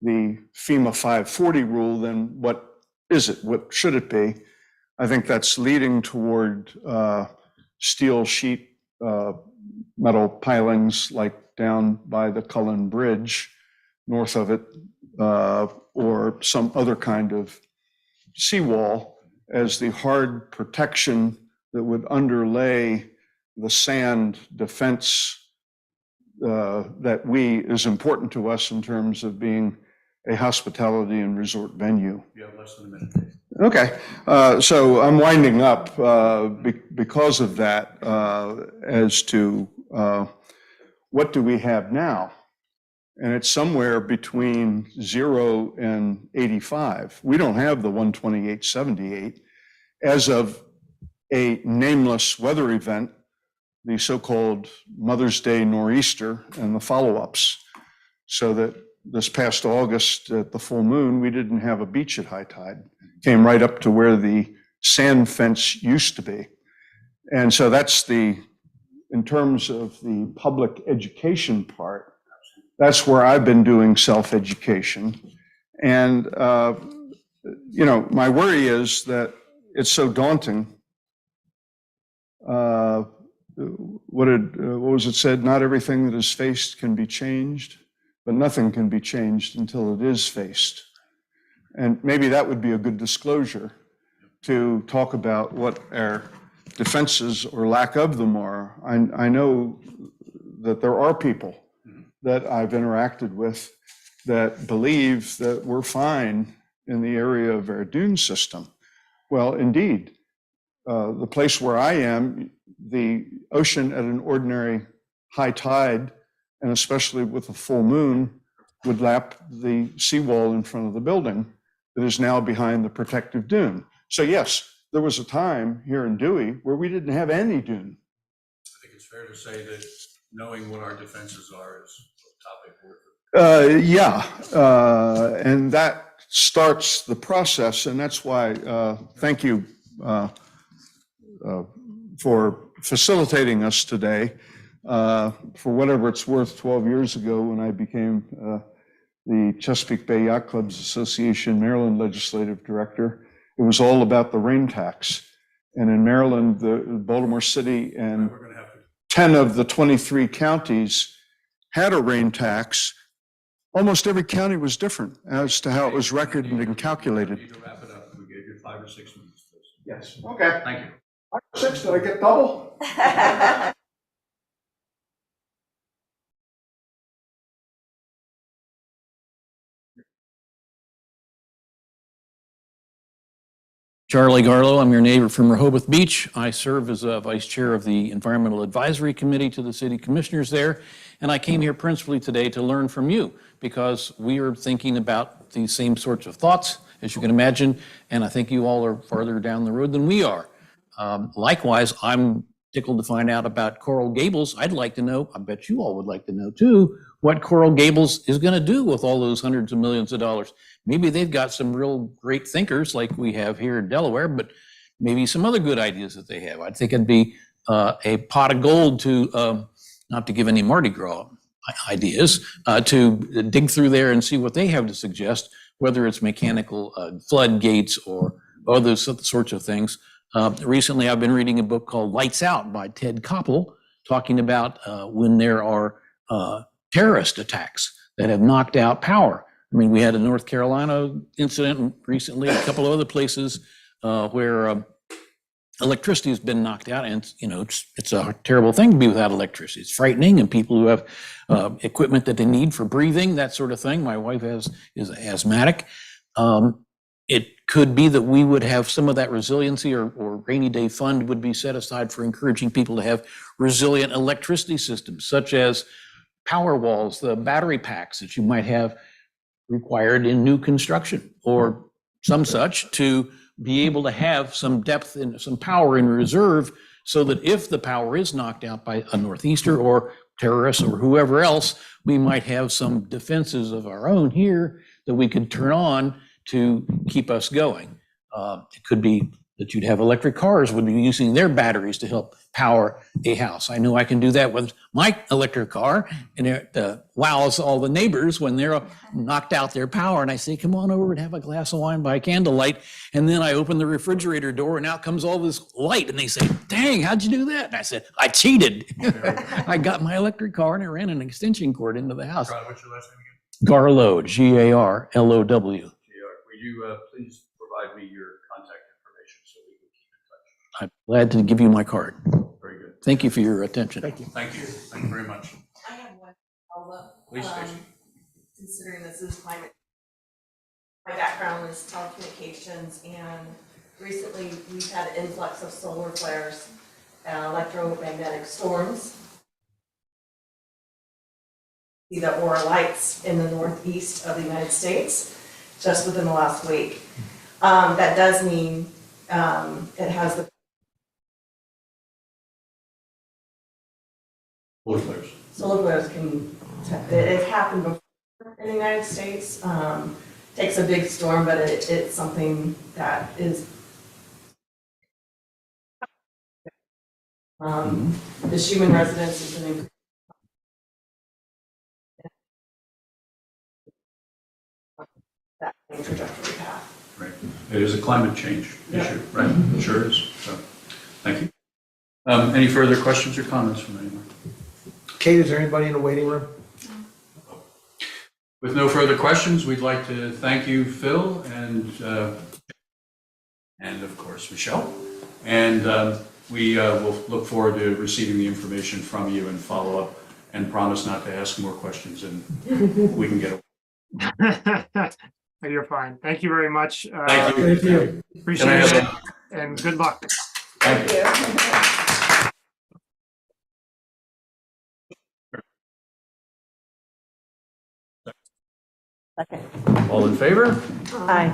the FEMA 540 rule, then what is it? What should it be? I think that's leading toward steel sheet metal pilings like down by the Cullen Bridge, north of it, or some other kind of seawall as the hard protection that would underlay the sand defense that is important to us in terms of being a hospitality and resort venue. You have less than a minute. Okay, so I'm winding up because of that as to what do we have now? And it's somewhere between 0 and 85. We don't have the 12878. As of a nameless weather event, the so-called Mother's Day nor'easter and the follow-ups, so that this past August at the full moon, we didn't have a beach at high tide. Came right up to where the sand fence used to be. And so that's in terms of the public education part, that's where I've been doing self-education. And, my worry is that it's so daunting. What was it said? Not everything that is faced can be changed, but nothing can be changed until it is faced. And maybe that would be a good disclosure to talk about what our defenses or lack of them are. I know that there are people that I've interacted with that believe that we're fine in the area of our dune system. Well, indeed, the place where I am, the ocean at an ordinary high tide, and especially with a full moon, would lap the seawall in front of the building that is now behind the protective dune. So yes, there was a time here in Dewey where we didn't have any dune. I think it's fair to say that knowing what our defenses are is a topic worth. And that starts the process, and that's why thank you for facilitating us today. For whatever it's worth, 12 years ago when I became the Chesapeake Bay Yacht Clubs Association Maryland Legislative Director, it was all about the rain tax. And in Maryland, the Baltimore City and 10 of the 23 counties had a rain tax. Almost every county was different as to how it was recorded and calculated. We need to wrap it up. We gave you 5 or 6 minutes, please. Yes, okay. Thank you. 5 or 6, did I get double? Charlie Garlow, I'm your neighbor from Rehoboth Beach. I serve as a vice chair of the Environmental Advisory Committee to the city commissioners there. And I came here principally today to learn from you because we are thinking about these same sorts of thoughts, as you can imagine. And I think you all are farther down the road than we are. Likewise, I'm tickled to find out about Coral Gables. I'd like to know, I bet you all would like to know too, what Coral Gables is going to do with all those hundreds of millions of dollars. Maybe they've got some real great thinkers like we have here in Delaware, but maybe some other good ideas that they have. I think it'd be a pot of gold to, not to give any Mardi Gras ideas, to dig through there and see what they have to suggest, whether it's mechanical floodgates or other sorts of things. Recently, I've been reading a book called Lights Out by Ted Koppel, talking about when there are terrorist attacks that have knocked out power. I mean, we had a North Carolina incident recently, a couple of other places where electricity has been knocked out, and it's a terrible thing to be without electricity. It's frightening, and people who have equipment that they need for breathing, that sort of thing. My wife is asthmatic. It could be that we would have some of that resiliency or rainy day fund would be set aside for encouraging people to have resilient electricity systems, such as power walls, the battery packs that you might have required in new construction or some such, to be able to have some depth and some power in reserve, so that if the power is knocked out by a northeaster or terrorists or whoever else, we might have some defenses of our own here that we could turn on to keep us going. It could be that you'd have electric cars would be using their batteries to help power a house. I know I can do that with my electric car, and it wows all the neighbors when they're knocked out their power. And I say, come on over and have a glass of wine by candlelight. And then I open the refrigerator door and out comes all this light. And they say, dang, how'd you do that? And I said, I cheated. I got my electric car and I ran an extension cord into the house. What's your last name again? Garlow, Garlow. Would you please provide me your contact information so we can keep in touch? I'm glad to give you my card. Very good. Thank you for your attention. Thank you. Thank you very much. I have one follow-up. Please, Stacy. Considering this is climate, my background is telecommunications, and recently we've had an influx of solar flares, electromagnetic storms. See the aurora lights in the northeast of the United States just within the last week. That does mean it has the Solar flares. solar flares can, it's happened before in the United States. Takes a big storm, but it's something that is the Schumann residence is an that trajectory path. Right. It is a climate change issue, right? It sure is. So, thank you. Any further questions or comments from anyone? Kate, is there anybody in the waiting room? With no further questions, we'd like to thank you, Phil, and of course, Michelle. And we will look forward to receiving the information from you and follow up, and promise not to ask more questions, and we can get away. You're fine. Thank you very much. Thank you. Thank you. Appreciate it, and good luck. Thank you. Second. All in favor? Aye.